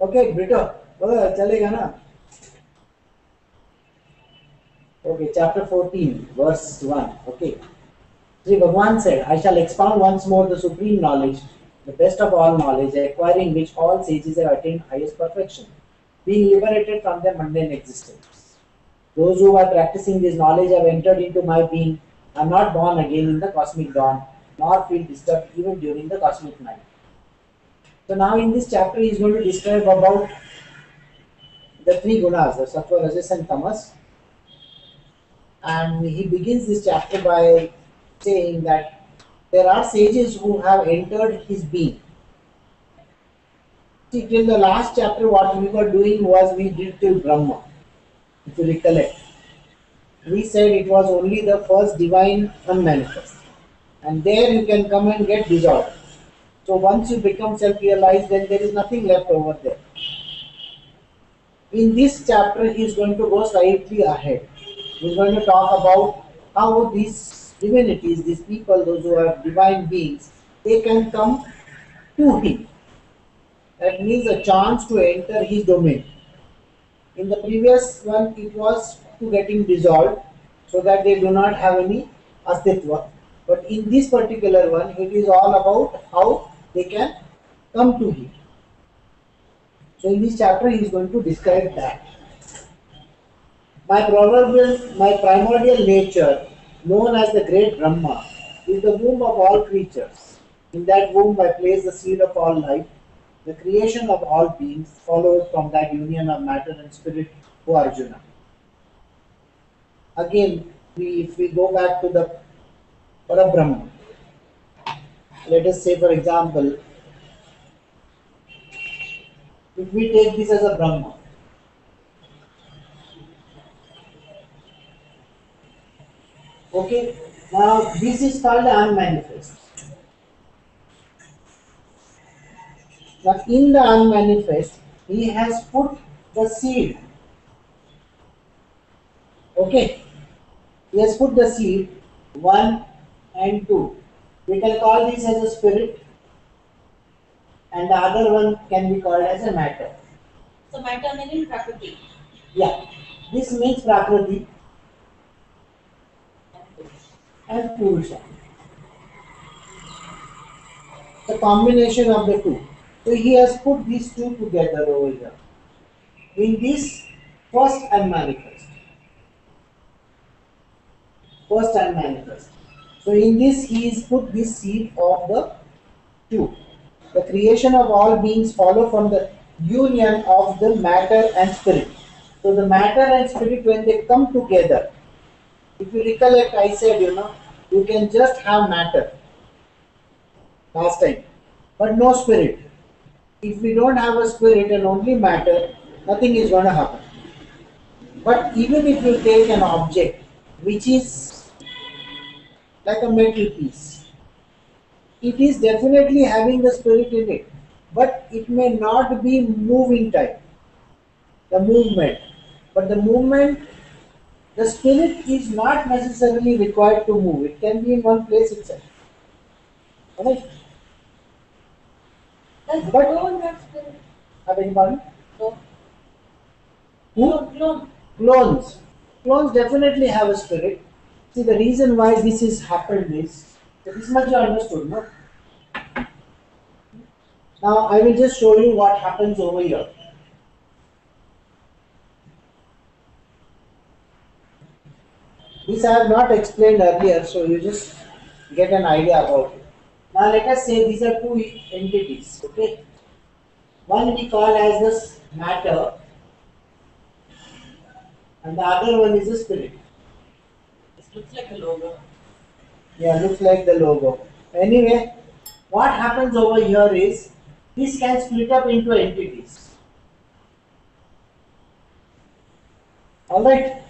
Okay, Brito, बोलो चलेगा ना? Okay, chapter 14, verse 1. Okay. Sri Bhagwan said, I shall expound once more the supreme knowledge, the best of all knowledge, acquiring which all sages have attained highest perfection, being liberated from their mundane existence. Those who by practicing this knowledge have entered into my being are not born again in the cosmic dawn, nor feel disturbed even during the cosmic night. So now in this chapter he is going to describe about the three gunas, the sattva, rajas and tamas, and he begins this chapter by saying that there are sages who have entered his being. See, till the last chapter, what we were doing was we did till Brahma, if you recollect. We said it was only the first divine unmanifest, and there you can come and get dissolved. So once you become self-realized, then there is nothing left over there. In this chapter, he is going to go slightly ahead. He is going to talk about how these divinities, these people, those who are divine beings, they can come to him. That means a chance to enter his domain. In the previous one, it was to getting dissolved so that they do not have any astitva. But in this particular one, it is all about how they can come to him. So in this chapter, he is going to describe that. My primordial nature, known as the great Brahma, is the womb of all creatures. In that womb I place the seed of all life. The creation of all beings follows from that union of matter and spirit, O Arjuna. Again, if we go back to the Parabrahma, let us say for example, if we take this as a Brahma, okay, now this is called the unmanifest. Now in the unmanifest, he has put the seed. Okay, he has put the seed 1 and 2. We can call this as a spirit, and the other one can be called as a matter. So matter meaning Prakriti. Yeah, this means Prakriti and Purusha. The combination of the two. So he has put these two together over here. In this first and manifest. First and manifest. So in this he is put this seed of the two. The creation of all beings follow from the union of the matter and spirit. So the matter and spirit, when they come together, if you recollect, I said, you can just have matter last time, but no spirit. If we don't have a spirit and only matter, nothing is going to happen. But even if you take an object which is like a metal piece, it is definitely having the spirit in it, but it may not be moving type, the movement. But the movement, the spirit is not necessarily required to move. It can be in one place itself. Right? Does the But clone have spirit? I beg your pardon? No. Who? Clone. Clones. Clones definitely have a spirit. See, the reason why this is happened is this much you understood, no? Now I will just show you what happens over here. This I have not explained earlier, so you just get an idea about it. Now let us say these are two entities, okay? One we call as this matter, and the other one is the spirit. This looks like a logo. Yeah, looks like the logo. Anyway, what happens over here is this can split up into entities. Alright,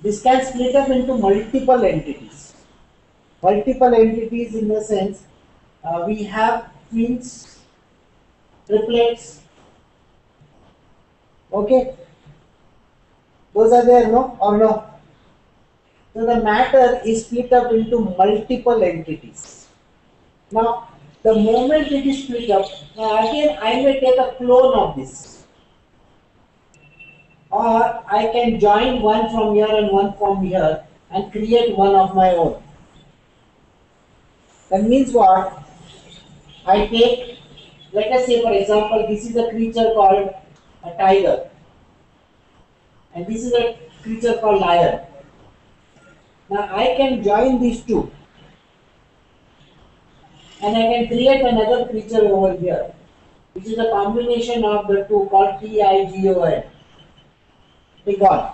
this can split up into multiple entities. Multiple entities in the sense we have twins, triplets. Okay, those are there, no or no? So the matter is split up into multiple entities. Now, the moment it is split up, now again I may take a clone of this. or I can join one from here and one from here and create one of my own. That means what? I take, let us say for example, this is a creature called a tiger, and this is a creature called lion. Now I can join these two, and I can create another creature over here, which is a combination of the two called Tigon. Tigon.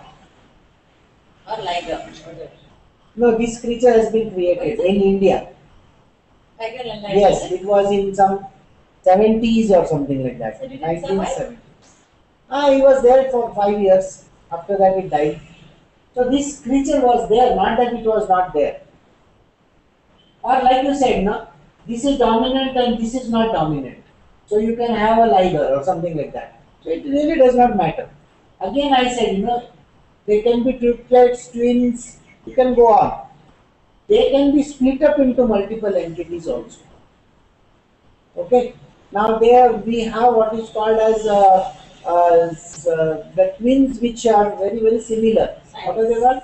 Or liger. No, this creature has been created in India. Tiger and liger. Yes, it was in some 70s or something like that. So did it 1970s. He was there for 5 years. After that, it died. So this creature was there, not that it was not there. Or like you said, no, this is dominant and this is not dominant. So you can have a liger or something like that. So it really does not matter. Again, I said, they can be triplets, twins. You can go on. They can be split up into multiple entities also. Okay. Now there we have what is called as the twins, which are very similar. What are they called?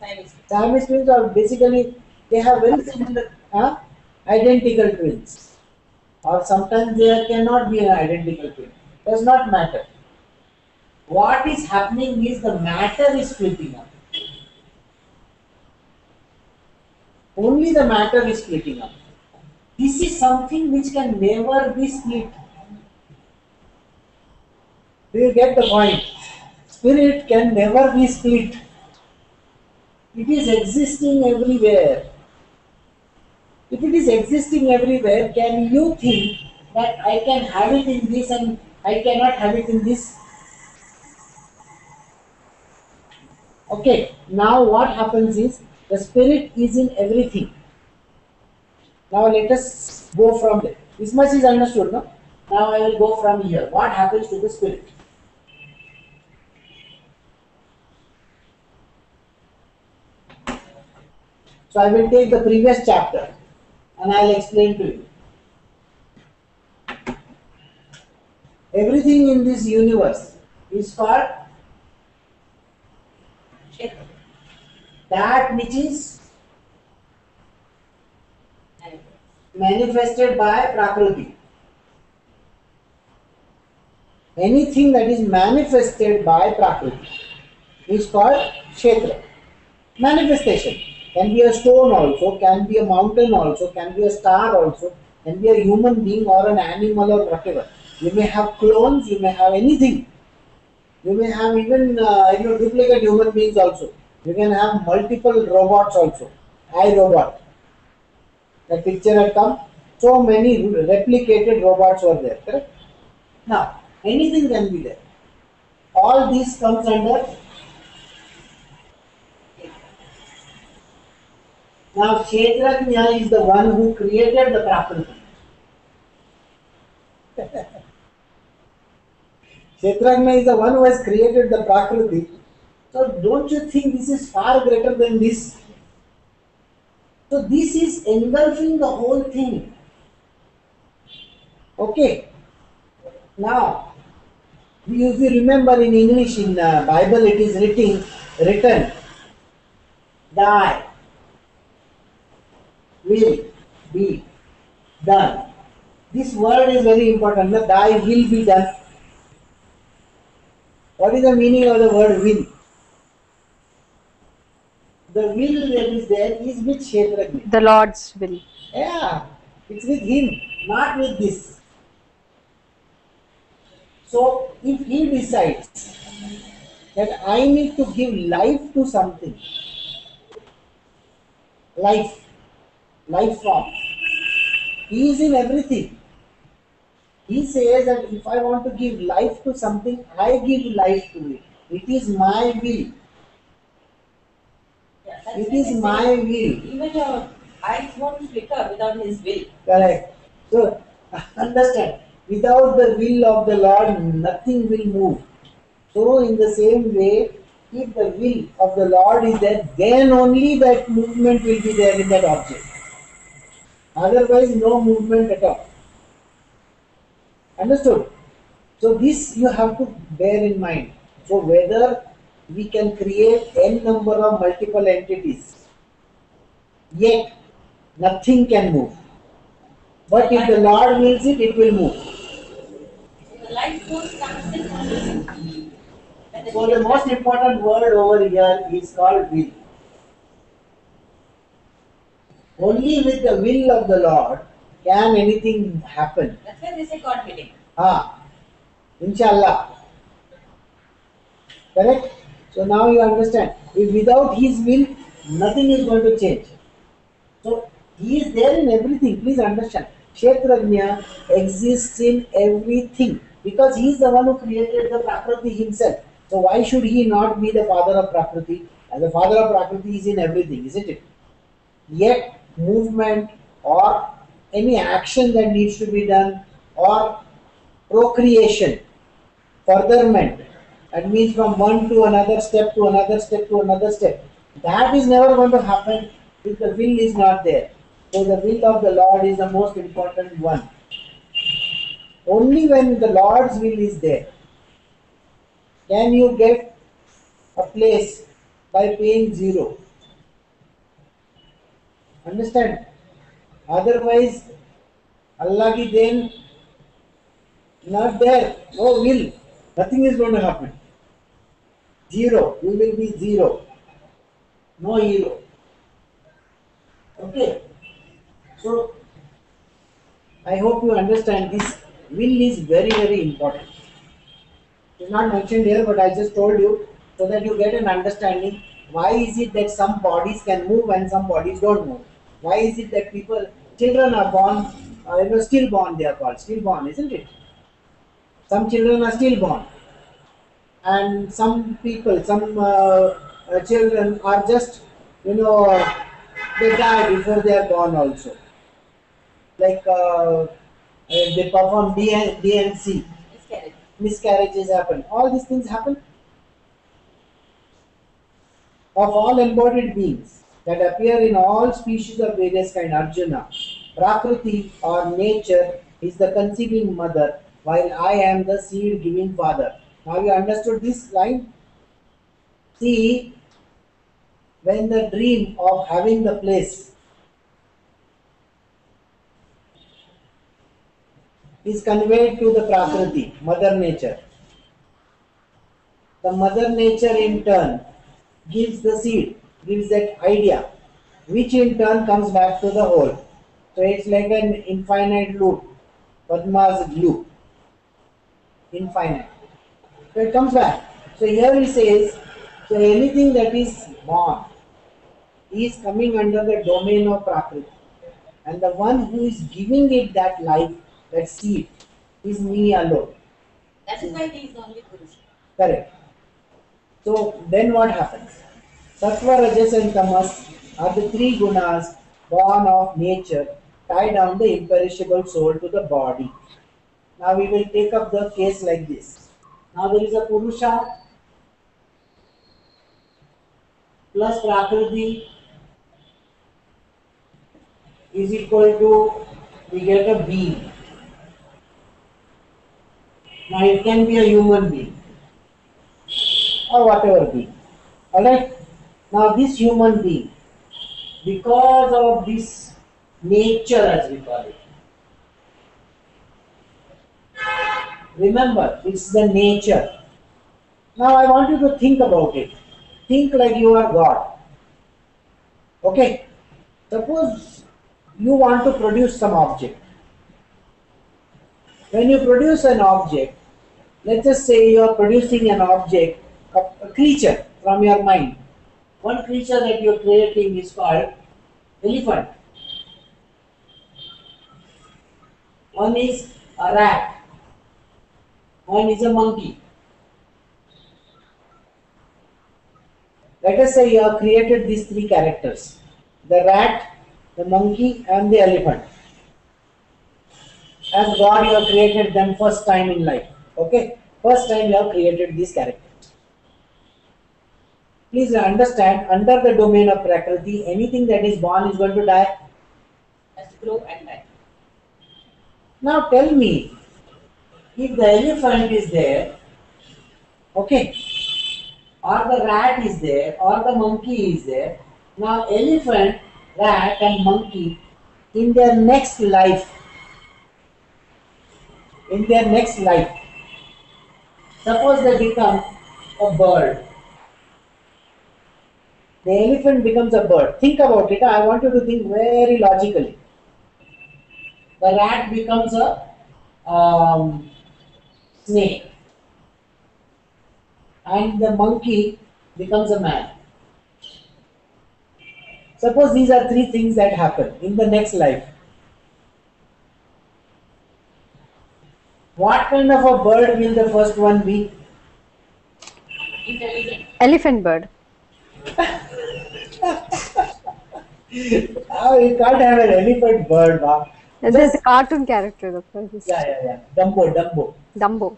Siamese. Siamese twins are basically they have very similar, identical twins, or sometimes there cannot be an identical twin. Does not matter. What is happening is the matter is splitting up. Only the matter is splitting up. This is something which can never be split. Do you get the point? Spirit can never be split. It is existing everywhere. If it is existing everywhere, can you think that I can have it in this and I cannot have it in this? Okay, now what happens is the spirit is in everything. Now let us go from there. This much is understood, no? Now I will go from here. What happens to the spirit? So I will take the previous chapter and I will explain to you. Everything in this universe is called Kshetra. that which is manifested by Prakriti. Anything that is manifested by Prakriti is called Kshetra. Manifestation can be a stone also, can be a mountain also, can be a star also, can be a human being or an animal or whatever. You may have clones, you may have anything. You may have even duplicate human beings also. You can have multiple robots also. iRobot. The picture had come. So many replicated robots were there. Correct? Now, anything can be there. All this comes under. Now, Kshetrajna is the one who created the Prakriti. Kshetrajna is the one who has created the Prakriti. So, don't you think this is far greater than this? So, this is engulfing the whole thing. Okay. Now, if you remember in English, in Bible, it is written, thy will be done. This word is very important. Thy will be done. What is the meaning of the word will? The will that is there is with Kshetrajna. The Lord's will. Yeah, it's with him, not with this. So, if he decides that I need to give life to something, life form, he is in everything. He says that if I want to give life to something, I give life to it. It is my will. Yeah, that's It why is they say my will. even your eyes won't flicker without his will. Correct. So, understand, without the will of the Lord, nothing will move. So, in the same way, if the will of the Lord is there, then only that movement will be there in that object. Otherwise, no movement at all. Understood? So, this you have to bear in mind. So whether we can create n number of multiple entities, yet nothing can move. But if the Lord wills it, it will move. The life force comes in only when the So the most important word over here is called will. Only with the will of the Lord can anything happen. That's why they say God willing. Inshallah. Correct? So now you understand. If without His will, nothing is going to change. So He is there in everything. Please understand. Kshetrajna exists in everything because He is the one who created the Prakriti Himself. So why should He not be the father of Prakriti? And the father of Prakriti is in everything, isn't it? Yet movement or any action that needs to be done or procreation, furtherment, that means from one to another step to another step to another step, that is never going to happen if the will is not there. So the will of the Lord is the most important one. Only when the Lord's will is there can you get a place by paying zero. Understand? Otherwise, Allah ki then not there, no will, nothing is going to happen. Zero, you will be zero, no hero. Okay, so I hope you understand this. Will is very, very important. It's not mentioned here, but I just told you so that you get an understanding. Why is it that some bodies can move and some bodies don't move? Why is it that children are born, stillborn they are called, stillborn, isn't it? Some children are stillborn, and some people, some children are just, they die before they are born also. Like they perform DNC, Miscarriage. miscarriages happen. All these things happen of all embodied beings that appear in all species of various kind. Arjuna, Prakriti or nature is the conceiving mother, while I am the seed giving father. Now you understood this line? See, when the dream of having the place is conveyed to the Prakriti, Mother Nature, the Mother Nature in turn gives the seed, gives that idea, which in turn comes back to the whole. So it's like an infinite loop, Padma's loop, infinite. So it comes back. So here he says, so anything that is born is coming under the domain of Prakriti. And the one who is giving it that life, that seed, is me alone. That is why he is only Purusha. Correct. So then what happens? Sattva, Rajas and Tamas are the three gunas born of nature, tie down the imperishable soul to the body. Now we will take up the case like this. Now there is a Purusha plus Prakriti is equal to, we get a being. Now it can be a human being or whatever being. Alright? Now this human being, because of this nature as we call it, remember it's the nature. Now I want you to think about it. Think like you are God. Okay? Suppose you want to produce some object. When you produce an object, let's just say you are producing an object, a creature from your mind. One creature that you are creating is called elephant. One is a rat. One is a monkey. Let us say you have created these three characters: the rat, the monkey, and the elephant. As God, you have created them first time in life. Okay? First time you have created these characters. Please understand, under the domain of Prakriti, anything that is born is going to die. Has to grow and die. Now tell me, if the elephant is there, okay, or the rat is there, or the monkey is there. Now elephant, rat and monkey, in their next life, suppose they become a bird. The elephant becomes a bird. Think about it. I want you to think very logically. The rat becomes a snake, and the monkey becomes a man. Suppose these are three things that happen in the next life. What kind of a bird will the first one be? Intelligent. Elephant bird. Oh, you can't have an elephant bird, wow. There's a cartoon character, of course. Yeah. Dumbo. Dumbo.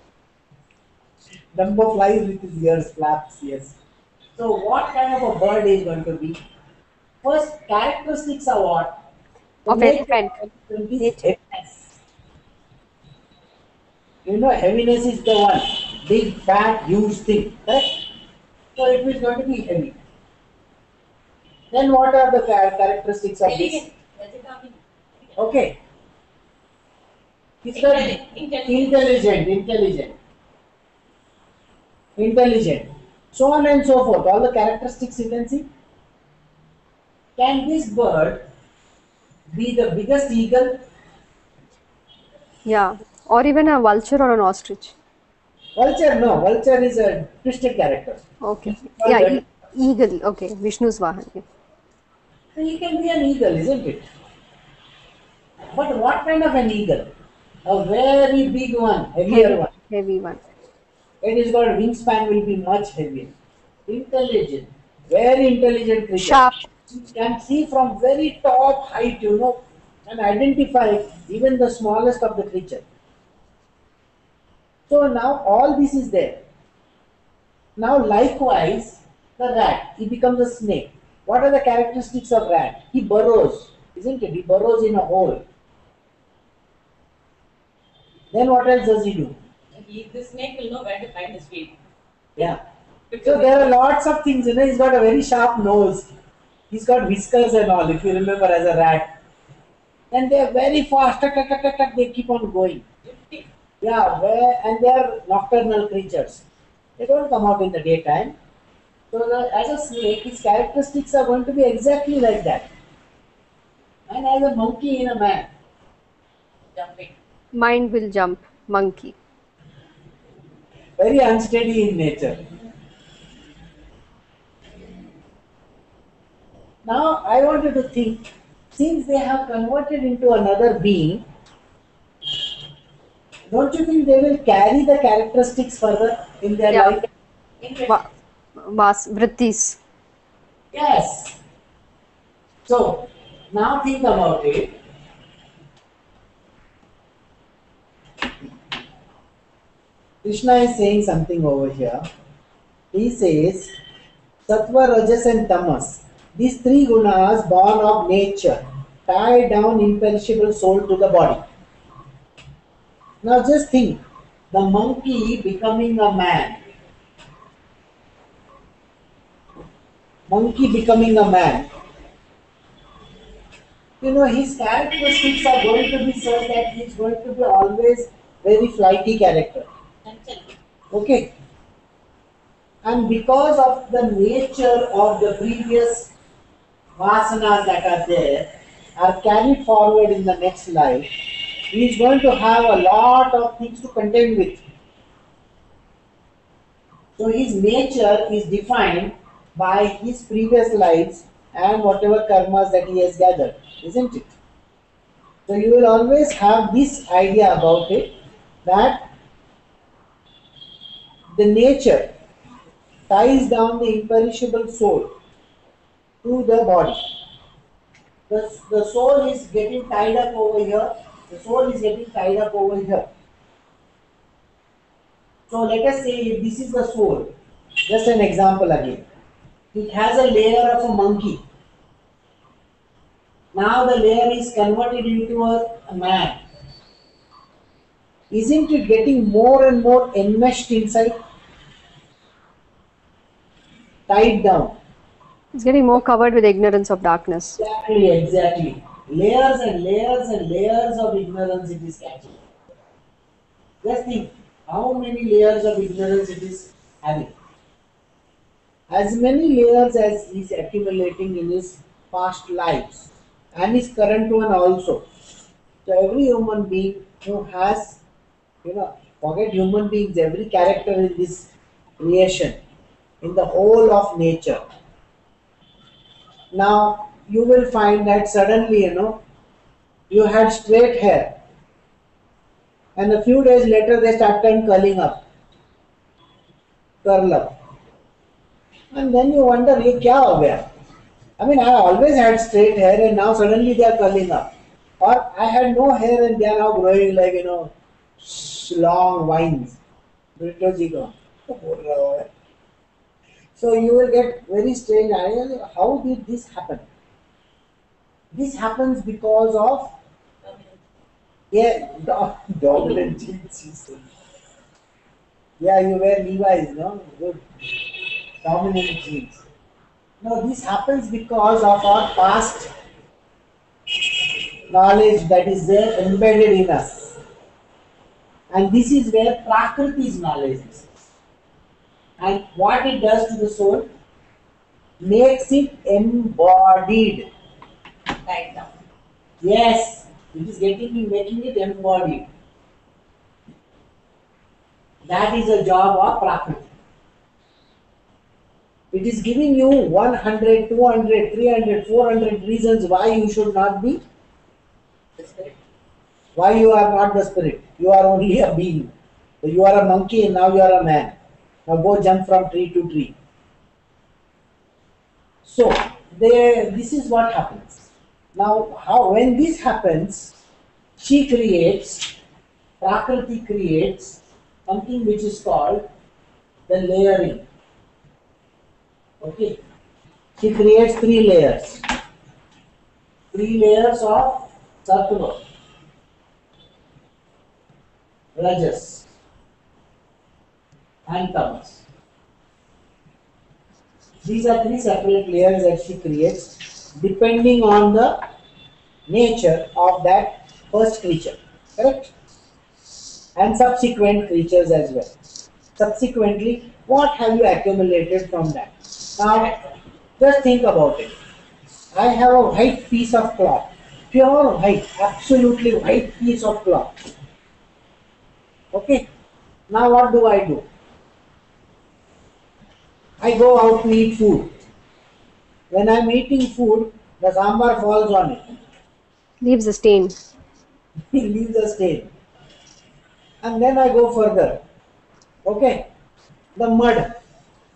Dumbo flies with his ears flaps, yes. So what kind of a bird is going to be? First, characteristics are what? The Of nature elephant. of elephant is Nature. heaviness. You know, heaviness is the one big, fat, huge thing, correct? So it is going to be heavy. Then what are the characteristics of this? Elegant. Vegetarian. Okay. It's got intelligent. So on and so forth. All the characteristics you can see. Can this bird be the biggest eagle? Yeah. Or even a vulture or an ostrich. Vulture, no. Vulture is a twisted character. Okay. Or Yeah. that- Eagle. Okay. Vishnu's Vahan. Yeah. So he can be an eagle, isn't it? But what kind of an eagle? A very big one, heavier one. Heavy one. It is got wingspan will be much heavier. Intelligent, very intelligent creature. Sharp. It can see from very top height, and identify even the smallest of the creature. So now all this is there. Now likewise, the rat, he becomes a snake. What are the characteristics of rat? He burrows, isn't it? He burrows in a hole. Then what else does he do? The snake will know where to find his feet. Yeah. So there are lots of things, he's got a very sharp nose. He's got whiskers and all, if you remember, as a rat. And they are very fast, they keep on going. Yeah, and they are nocturnal creatures. They don't come out in the daytime. So as a snake, his characteristics are going to be exactly like that. And as a monkey in a man. Jumping. Mind will jump. Monkey. Very unsteady in nature. Now I want you to think, since they have converted into another being, don't you think they will carry the characteristics further in their Yeah. life? Va- Vrittis. Yes. So now think about it. Krishna is saying something over here. He says, Sattva, Rajas and Tamas, these three gunas born of nature, tie down imperishable soul to the body. Now just think, the monkey becoming a man. Monkey becoming a man. His characteristics are going to be such that he is going to be always very flighty character. Okay. And because of the nature of the previous vasanas that are there, are carried forward in the next life, he is going to have a lot of things to contend with. So his nature is defined by his previous lives and whatever karmas that he has gathered, isn't it? So you will always have this idea about it, that the nature ties down the imperishable soul to the body. The soul is getting tied up over here. The soul is getting tied up over here. So let us say if this is the soul, just an example again. It has a layer of a monkey. Now the layer is converted into a man. Isn't it getting more and more enmeshed inside? tied down. It's getting more covered with ignorance of darkness. Exactly, exactly. Layers and layers and layers of ignorance it is catching. Just think how many layers of ignorance it is having. As many layers as is accumulating in his past lives and his current one also. So every human being who has, forget human beings, every character in this creation, in the whole of nature. Now you will find that suddenly, you had straight hair, and a few days later they started curling up, curl up, and then you wonder, ये क्या हो गया? I mean, I always had straight hair, and now suddenly they are curling up, or I had no hair and they are now growing like long vines. Brito ji को बोल रहा है. So you will get very strange ideas. How did this happen? This happens because of dominant genes. She said. Yeah, you wear Levi's, no? Good. Dominant genes. No, this happens because of our past knowledge that is there embedded in us. And this is where Prakriti's knowledge is. And what it does to the soul makes it embodied. Right now. Yes, it is making it embodied. That is a job of Prakriti. It is giving you 100, 200, 300, 400 reasons why you should not be The spirit. why you are not the spirit. You are only a being. So you are a monkey and now you are a man. Now go jump from tree to tree. So this is what happens. Now when this happens, Prakriti creates something which is called the layering. Okay. She creates 3 layers. 3 layers of Sattva, Rajas, and Tamas. These are 3 separate layers that she creates depending on the nature of that first creature. Correct? And subsequent creatures as well. Subsequently, what have you accumulated from that? Now, just think about it. I have a white piece of cloth, pure white, absolutely white piece of cloth. Okay? Now what do? I go out to eat food. When I am eating food, the sambar falls on it. Leaves a stain. It leaves a stain. And then I go further. Okay? The mud.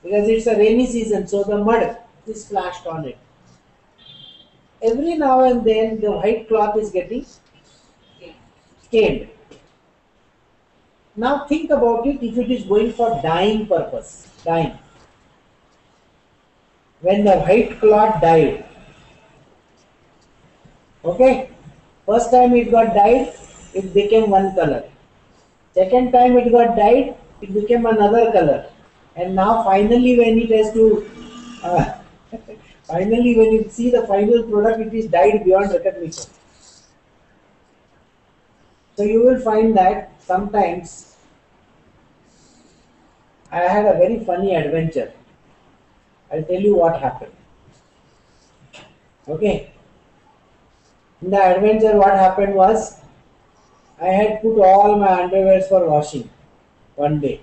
Because it's a rainy season, so the mud is splashed on it. Every now and then the white cloth is getting stained. Now think about it if it is going for dyeing purpose. Dyeing. When the white cloth dyed. Okay? First time it got dyed, it became one color. Second time it got dyed, it became another color. And now finally when it has to, finally when you see the final product, it is dyed beyond recognition. So you will find that sometimes I had a very funny adventure. I'll tell you what happened. Okay. In the adventure what happened was, I had put all my underwears for washing one day.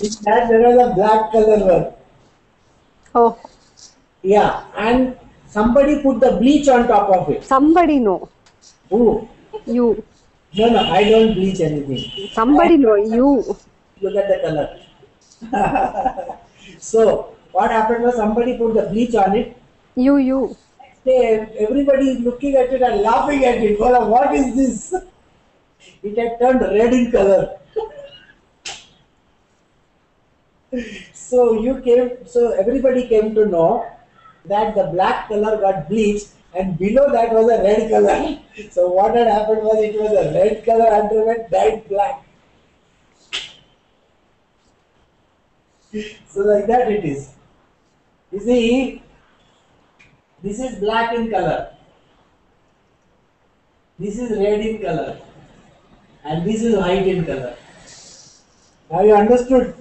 In that there was a black color one. Oh, Yeah, and somebody put the bleach on top of it. somebody know. Who? You. No, I don't bleach anything. Somebody know. You. Look at the color. So, what happened was somebody put the bleach on it. You. Everybody is looking at it and laughing at it. Well, what is this? It had turned red in color. So everybody came to know that the black color got bleached and below that was a red color. So what had happened was it was a red color underwear dyed black. So like that it is. You see, this is black in color, this is red in color, and this is white in color. Now you understood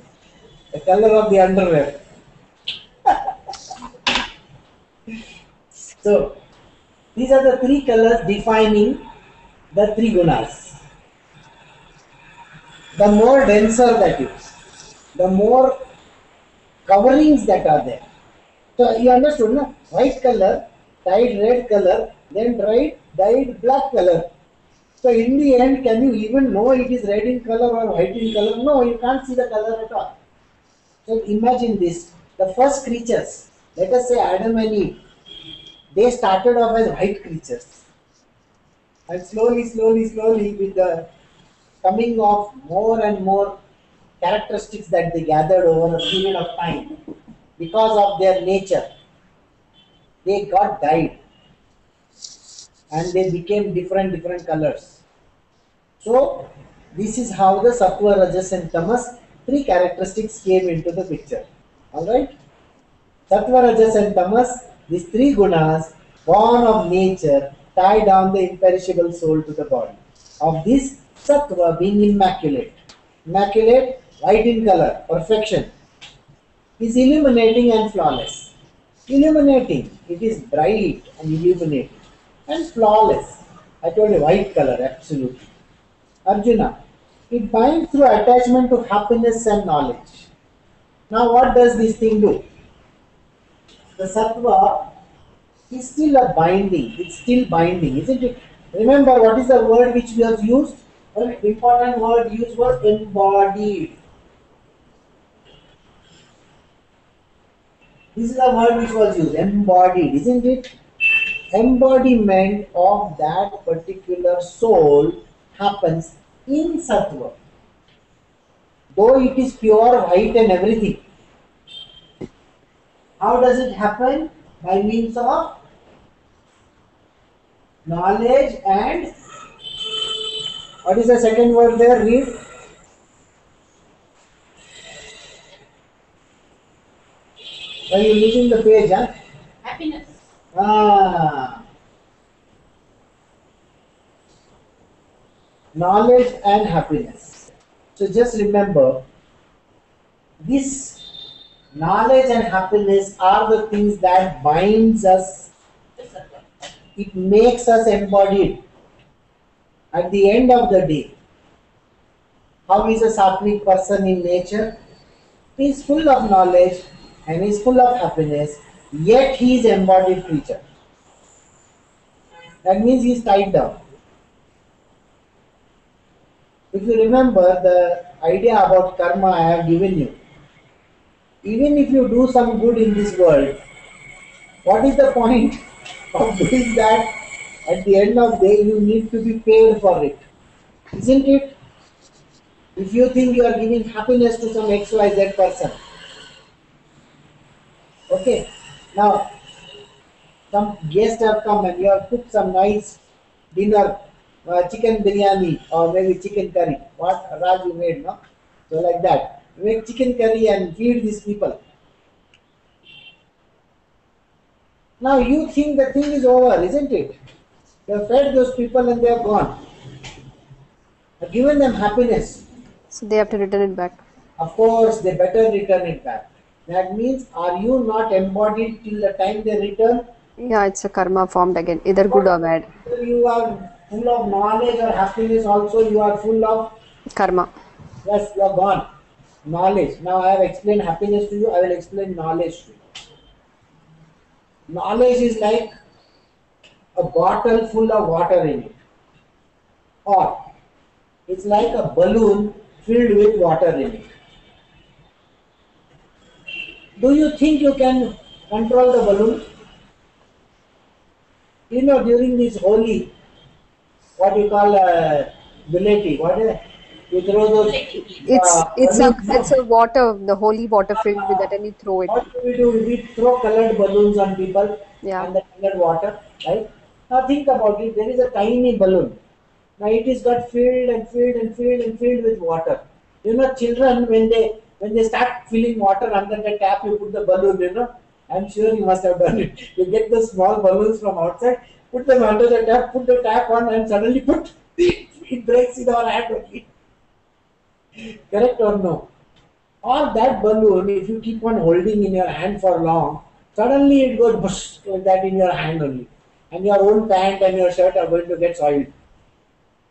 the color of the underwear. So these are the three colors defining the three gunas. The more denser that is, the more coverings that are there. So you understood, no? White color, dyed red color, then dyed black color. So in the end, can you even know it is red in color or white in color? No, you can't see the color at all. So imagine this: the first creatures, let us say Adam and Eve, they started off as white creatures, and slowly, with the coming of more and more characteristics that they gathered over a period of time, because of their nature, they got dyed and they became different colors. So this is how the Sattva, Rajas and Tamas three characteristics came into the picture. Alright? Sattva, Rajas and Tamas, these three gunas, born of nature, tie down the imperishable soul to the body. Of this, Sattva being immaculate. Immaculate, white in color, perfection, is illuminating and flawless. Illuminating, it is bright and illuminating. And flawless, I told you, white color, absolutely. Arjuna, it binds through attachment to happiness and knowledge. Now what does this thing do? The sattva is still a binding, it's still binding, isn't it? Remember what is the word which was used? An important word used was embodied. This is the word which was used, embodied, isn't it? Embodiment of that particular soul happens in sattva. Though it is pure white and everything. How does it happen? By means of knowledge and what is the second word there? Read. Are you leaving the page? Huh? Happiness. Knowledge and happiness. So just remember, this knowledge and happiness are the things that binds us. It makes us embodied. At the end of the day, how is a sattvic person in nature? He is full of knowledge and he is full of happiness, yet he is embodied creature. That means he is tied down. If you remember the idea about karma I have given you, even if you do some good in this world, what is the point of doing that? At the end of the day, you need to be paid for it. Isn't it? If you think you are giving happiness to some XYZ person, okay, now some guests have come and you have cooked some nice dinner, chicken biryani or maybe chicken curry, what Raj you made, no? So like that, make chicken curry and feed these people. Now you think the thing is over, isn't it? You have fed those people and they are gone. Have given them happiness. So they have to return it back. Of course, they better return it back. That means, are you not embodied till the time they return? Yeah, it's a karma formed again, either good or bad. Whether you are full of knowledge or happiness, also you are full of, Karma. yes, you are gone. Knowledge. Now I have explained happiness to you, I will explain knowledge to you. Knowledge is like a bottle full of water in it, or it's like a balloon filled with water in it. Do you think you can control the balloon? You know, during this holy, what you call buleti, what is it? You throw those. It's a water, the holy water filled with that, and you throw it. What do we do? We throw colored balloons on people Yeah. and the colored water, right? Now think about it. There is a tiny balloon. Now it is got filled and filled and filled and filled with water. You know, children When they start filling water under the tap, you put the balloon, you know. I'm sure you must have done it. You get the small balloons from outside, put them under the tap, put the tap on, and suddenly put it breaks in our hand only. Correct or no? Or that balloon, if you keep on holding in your hand for long, suddenly it goes bush like that in your hand only. And your own pant and your shirt are going to get soiled.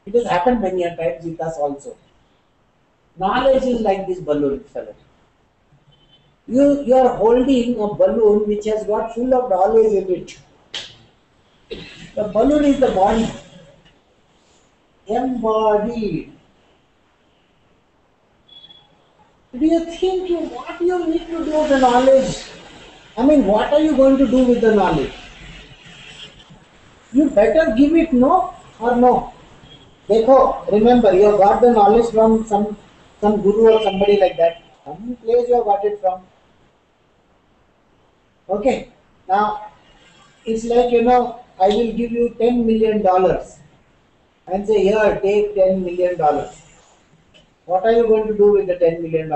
It has happened many a times with us also. Knowledge is like this balloon, fellow. You are holding a balloon which has got full of knowledge in it. The balloon is the body. Embodied. Do you think what you need to do with the knowledge? I mean, what are you going to do with the knowledge? You better give it no or no. Dekho, remember, you have got the knowledge from some guru or somebody like that. Some place you have got it from. Okay. Now, it's like, I will give you $10 million and say, here, take $10 million. What are you going to do with the $10 million?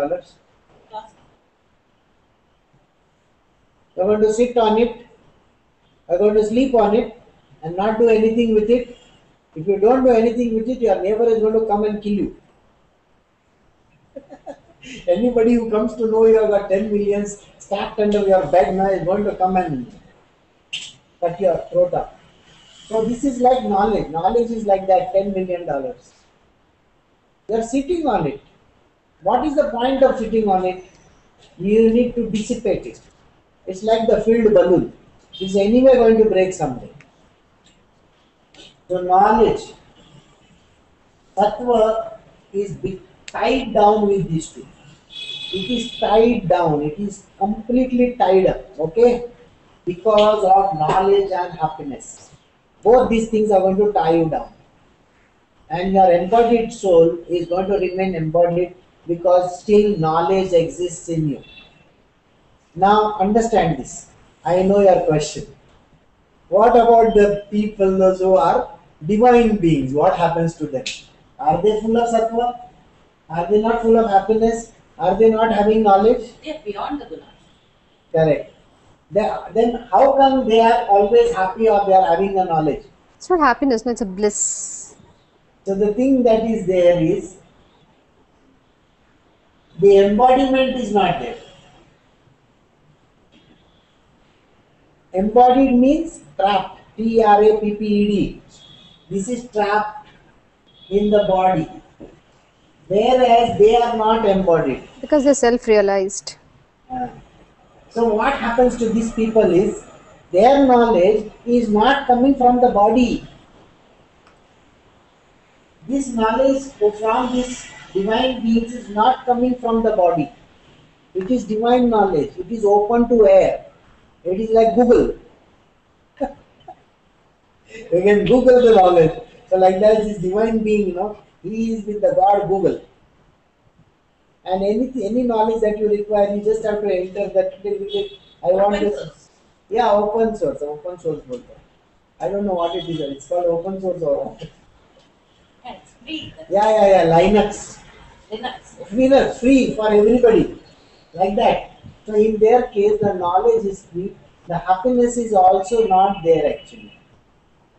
You're going to sit on it, you're going to sleep on it, and not do anything with it. If you don't do anything with it, your neighbor is going to come and kill you. Anybody who comes to know you have got 10 millions stacked under your bed now is going to come and cut your throat up. So this is like knowledge. Knowledge is like that $10 million. You are sitting on it. What is the point of sitting on it? You need to dissipate it. It's like the filled balloon. It's anyway going to break someday. So knowledge, sattva is tied down with these two. It is tied down. It is completely tied up. Okay? Because of knowledge and happiness. Both these things are going to tie you down. And your embodied soul is going to remain embodied because still knowledge exists in you. Now understand this. I know your question. What about the people, those who are divine beings? What happens to them? Are they full of sattva? Are they not full of happiness? Are they not having knowledge? They are beyond the gunas. Correct. Then how come they are always happy or they are having the knowledge? It's not happiness, no, it's a bliss. So the thing that is there is the embodiment is not there. Embodied means trapped. Trapped. This is trapped in the body. Whereas they are not embodied. Because they're self-realized. So what happens to these people is their knowledge is not coming from the body. This knowledge from these divine beings is not coming from the body. It is divine knowledge. It is open to air. It is like Google. You can Google the knowledge. So like that, this divine being, he is with the God Google. And any knowledge that you require, you just have to enter that. I want Open to. source. Yeah, open source. Open source. I don't know what it is. It's called open source or. And it's free. Yeah. Linux. Linux. Free for everybody. Like that. So in their case, the knowledge is free. The happiness is also not there actually.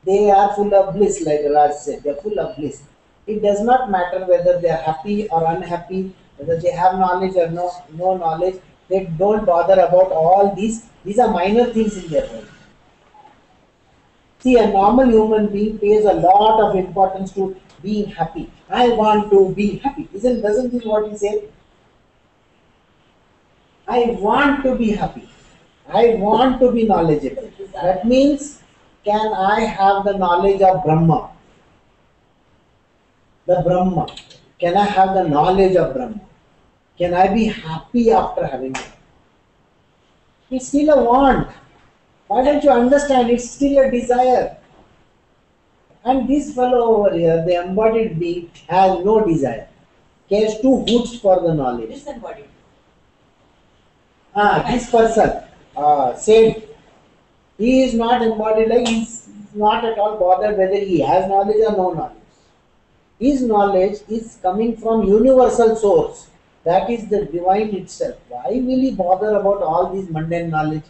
They are full of bliss, like Raj said. They are full of bliss. It does not matter whether they are happy or unhappy, whether they have knowledge or no knowledge. They don't bother about all these. These are minor things in their life. See, a normal human being pays a lot of importance to being happy. I want to be happy. Doesn't this what he said? I want to be happy. I want to be knowledgeable. That means, can I have the knowledge of Brahma? The Brahma. Can I have the knowledge of Brahma? Can I be happy after having it? It's still a want. Why don't you understand? It's still a desire. And this fellow over here, the embodied being, has no desire. Cares two hoots for the knowledge. Disembodied. This person, said, he is not embodied, like he's not at all bothered whether he has knowledge or no knowledge. His knowledge is coming from universal source. That is the divine itself. Why will he bother about all these mundane knowledge?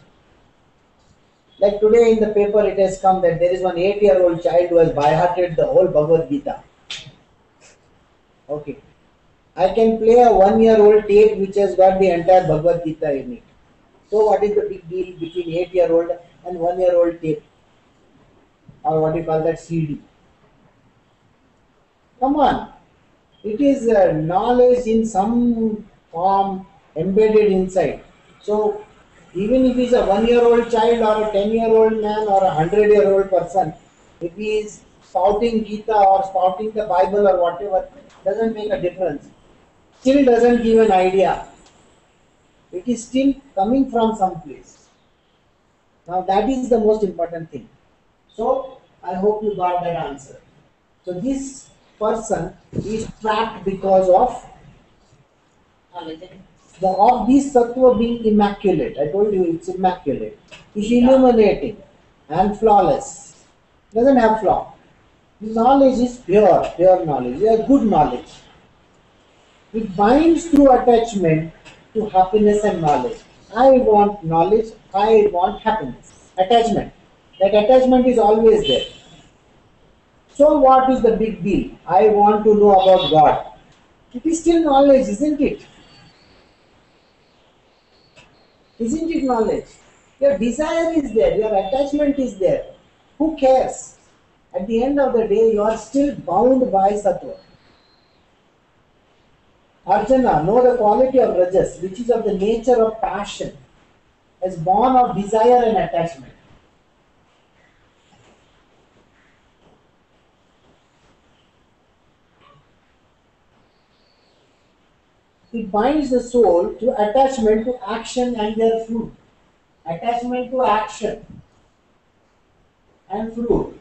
Like today in the paper it has come that there is one 8-year-old child who has by-hearted the whole Bhagavad Gita. Okay. I can play a 1-year-old tape which has got the entire Bhagavad Gita in it. So what is the big deal between 8-year-old and 1-year-old tape? Or what do you call that, CD? Come on. It is knowledge in some form embedded inside. So even if he's a 1-year-old child or a 10-year-old man or a 100-year-old person, if he is spouting Gita or spouting the Bible or whatever, doesn't make a difference. Still doesn't give an idea. It is still coming from some place. Now that is the most important thing. So I hope you got that answer. So this person is trapped because of Knowledge. this sattva being immaculate. I told you it's immaculate. It's illuminating and flawless. Doesn't have flaw. Knowledge is pure knowledge, a good knowledge. It binds through attachment to happiness and knowledge. I want knowledge, I want happiness. Attachment. That attachment is always there. So what is the big deal? I want to know about God. It is still knowledge, isn't it? Isn't it knowledge? Your desire is there, your attachment is there. Who cares? At the end of the day, you are still bound by sattva. Arjuna, know the quality of rajas, which is of the nature of passion, as born of desire and attachment. It binds the soul to attachment to action and their fruit. Attachment to action and fruit.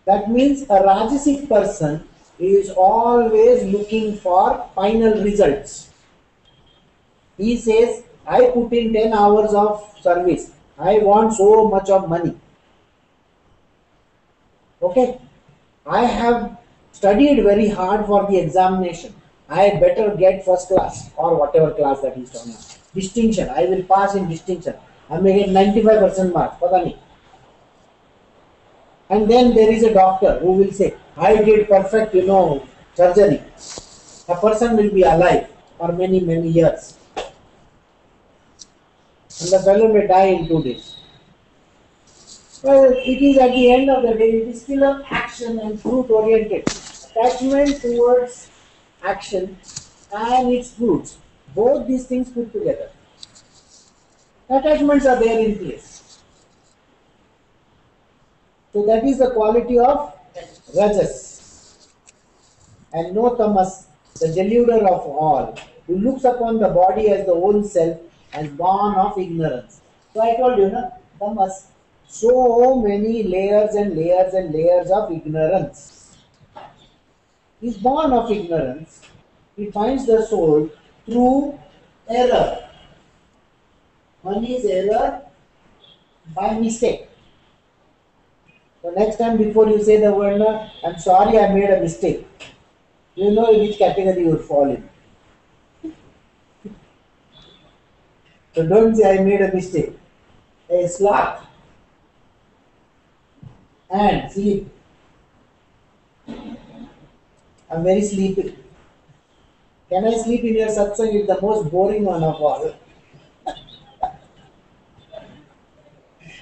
That means a Rajasic person is always looking for final results. He says, I put in 10 hours of service. I want so much of money. Okay? I have studied very hard for the examination. I better get first class or whatever class that is talking about. Distinction. I will pass in distinction. I may get 95% marks. Pata nahi. And then there is a doctor who will say, I did perfect, surgery. A person will be alive for many, many years. And the fellow may die in 2 days. Well, it is at the end of the day, it is still an action and fruit oriented. Attachment towards action and its fruits. Both these things put together. Attachments are there in place. So that is the quality of Rajas. And no tamas, the deluder of all, who looks upon the body as the own self, as born of ignorance. So I told you, tamas, so many layers and layers and layers of ignorance. He is born of ignorance. He finds the soul through error. One is error by mistake. So next time before you say the word, I'm sorry I made a mistake. You know in which category you will fall in. So don't say I made a mistake. A sloth and sleep. I'm very sleepy. Can I sleep in your satsang? It's the most boring one of all.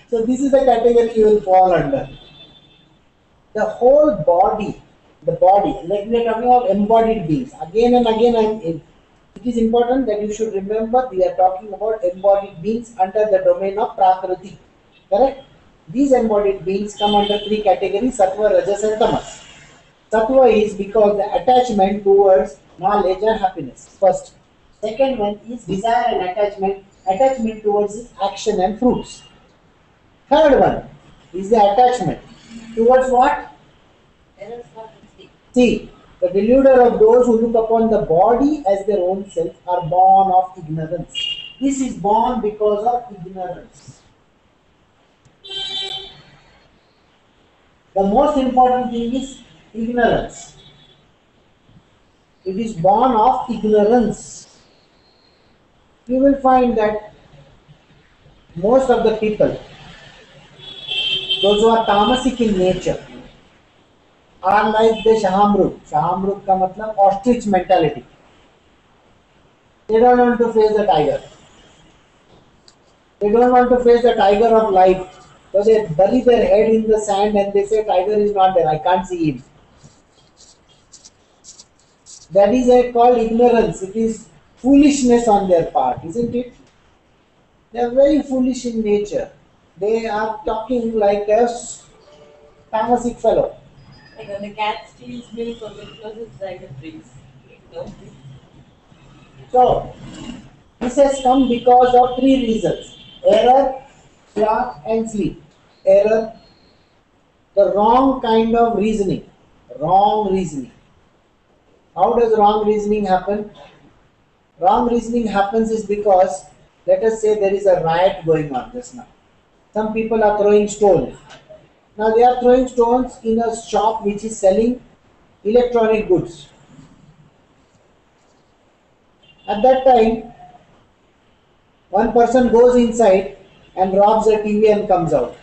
So this is the category you will fall under. The whole body, like we are talking about embodied beings. Again and again, it is important that you should remember we are talking about embodied beings under the domain of Prakriti. Correct? These embodied beings come under 3 categories, Sattva, Rajas and Tamas. Sattva is because the attachment towards knowledge and happiness. First. Second one is desire and attachment towards action and fruits. Third one is the attachment towards what? Errors not mistake. See, the deluder of those who look upon the body as their own self are born of ignorance. This is born because of ignorance. The most important thing is ignorance. It is born of ignorance. You will find that most of the people, those who are tamasic in nature, are like the Shahamruk. Shahamruk का मतलब ostrich mentality. They don't want to face the tiger. They don't want to face the tiger of life. So they bury their head in the sand and they say tiger is not there. I can't see him. That is called ignorance. It is foolishness on their part, isn't it? They are very foolish in nature. They are talking like a tamasic fellow. Like when the cat steals milk or because its driver drinks. No. So, this has come because of three reasons: error, sloth, and sleep. Error, the wrong kind of reasoning. Wrong reasoning. How does wrong reasoning happen? Wrong reasoning happens is because, let us say there is a riot going on just now. Some people are throwing stones. Now they are throwing stones in a shop which is selling electronic goods. At that time, one person goes inside and robs a TV and comes out.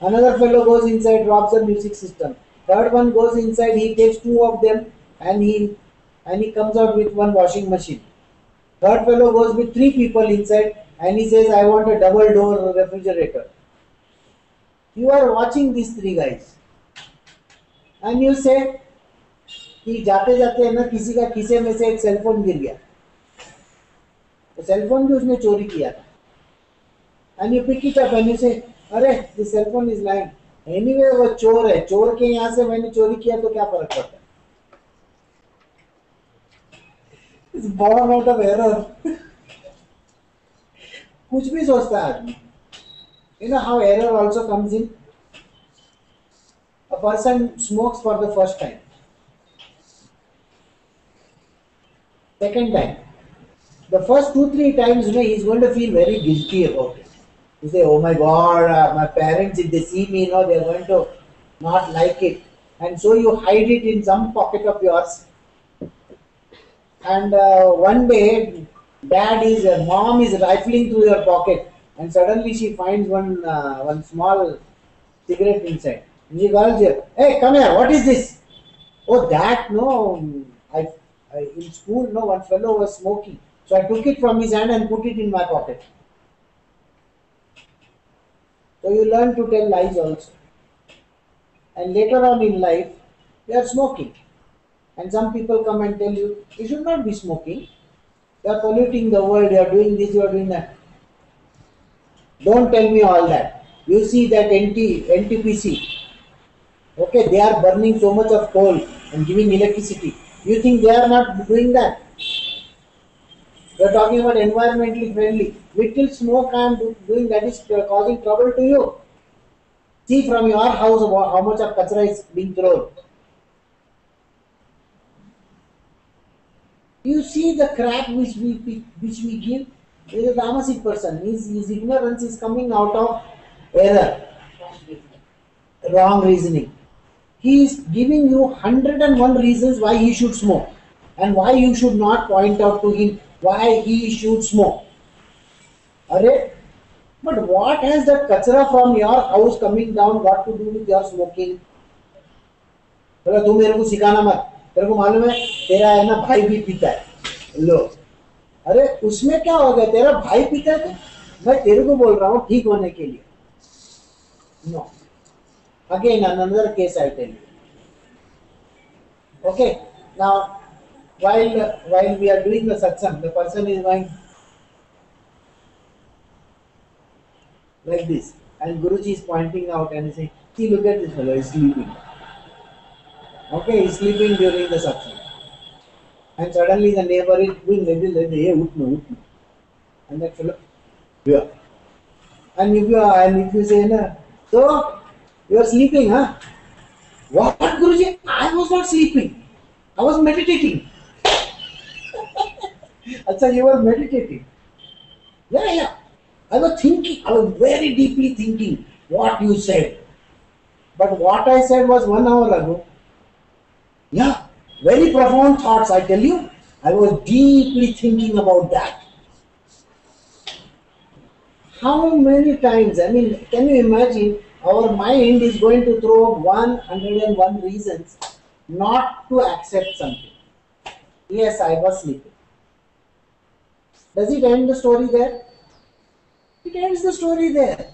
Another fellow goes inside, robs a music system. Third one goes inside, he takes two of them and he comes out with one washing machine. Third fellow goes with three people inside and he says, I want a double door refrigerator. You are watching these three guys and you say कि जाते जाते है ना किसी का खीसे में से एक सेलफोन गिर गया, तो सेलफोन भी उसने चोरी किया था. And you pick it up and you say, अरे this cell phone is lying. Anyway वो चोर है, चोर के यहाँ से मैंने चोरी किया तो क्या फर्क पड़ता है? It's born out of error. कुछ भी सोचता है आदमी. You know how error also comes in? A person smokes for the first time. Second time. The first 2-3 times, you know, he's going to feel very guilty about it. You say, oh my God, my parents, if they see me, you know, they're going to not like it. And so you hide it in some pocket of yours. And one day, mom is rifling through your pocket, and suddenly she finds one small cigarette inside. And she calls you, hey, come here, what is this? Oh, that, no, I in school, no, one fellow was smoking. So I took it from his hand and put it in my pocket. So you learn to tell lies also. And later on in life, you are smoking. And some people come and tell you, you should not be smoking. You are polluting the world, you are doing this, you are doing that. Don't tell me all that. You see that NTPC, okay, they are burning so much of coal and giving electricity. You think they are not doing that? You are talking about environmentally friendly. Little smoke I am doing, that is causing trouble to you. See from your house how much of kachra is being thrown. You see the crap which we give. He is a tamasic person. His ignorance is coming out of error, wrong reasoning. He is giving you 101 reasons why he should smoke and why you should not point out to him why he should smoke. Arre, but what has that kachra from your house coming down got to do with your smoking? बोला तू मेरे को सिखाना मत, तेरे को मालूम है तेरा है ना भाई भी पीता है. लो, अरे उसमें क्या हो गया, तेरा भाई पीता है तो मैं तेरे को बोल रहा हूँ ठीक होने के लिए. No. Again, another case I tell you. Okay, now while we are doing the satsang, the person is going like this, and Guruji is pointing out and saying, see, look at this fellow, he's sleeping. Okay, he's sleeping during the satsang. And suddenly the neighbor is doing like this, hey, utno. And that fellow, yeah. And if you say, no, so you are sleeping, huh? What, Guruji? I was not sleeping. I was meditating. Achha, you were meditating. Yeah. I was thinking, I was very deeply thinking what you said. But what I said was 1 hour ago. Yeah, Very profound thoughts, I tell you. I was deeply thinking about that. How many times, I mean, can you imagine our mind is going to throw 101 reasons not to accept something. Yes, I was sleeping. Does it end the story there? It ends the story there.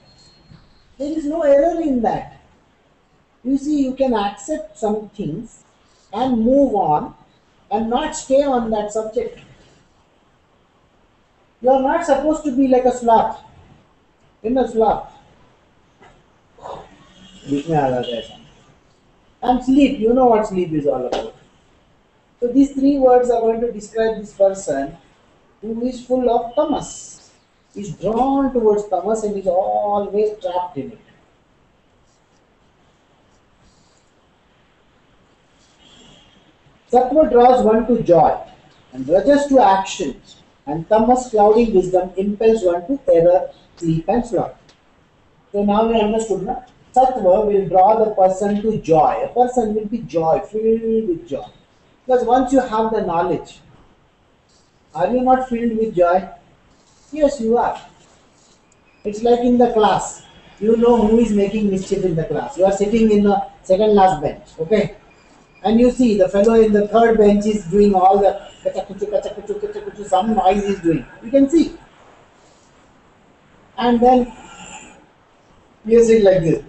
There is no error in that. You see, you can accept some things and move on and not stay on that subject. You are not supposed to be like a sloth. In a sloth. बीच में आ जाता है ऐसा. And sleep, you know what sleep is all about. So these three words are going to describe this person who is full of tamas. Is drawn towards tamas and is always trapped in it. Sattva draws one to joy, and rajas to action, and tamas, clouding wisdom, impels one to error, sleep, and sloth. So now we understood that Sattva will draw the person to joy. A person will be joy, filled with joy. Because once you have the knowledge, are you not filled with joy? Yes, you are. It's like in the class. You know who is making mischief in the class. You are sitting in the second last bench, okay? And you see the fellow in the third bench is doing all the kachakuchu, kachakuchu, kachakuchu, some noise is doing. You can see. And then you sit like this.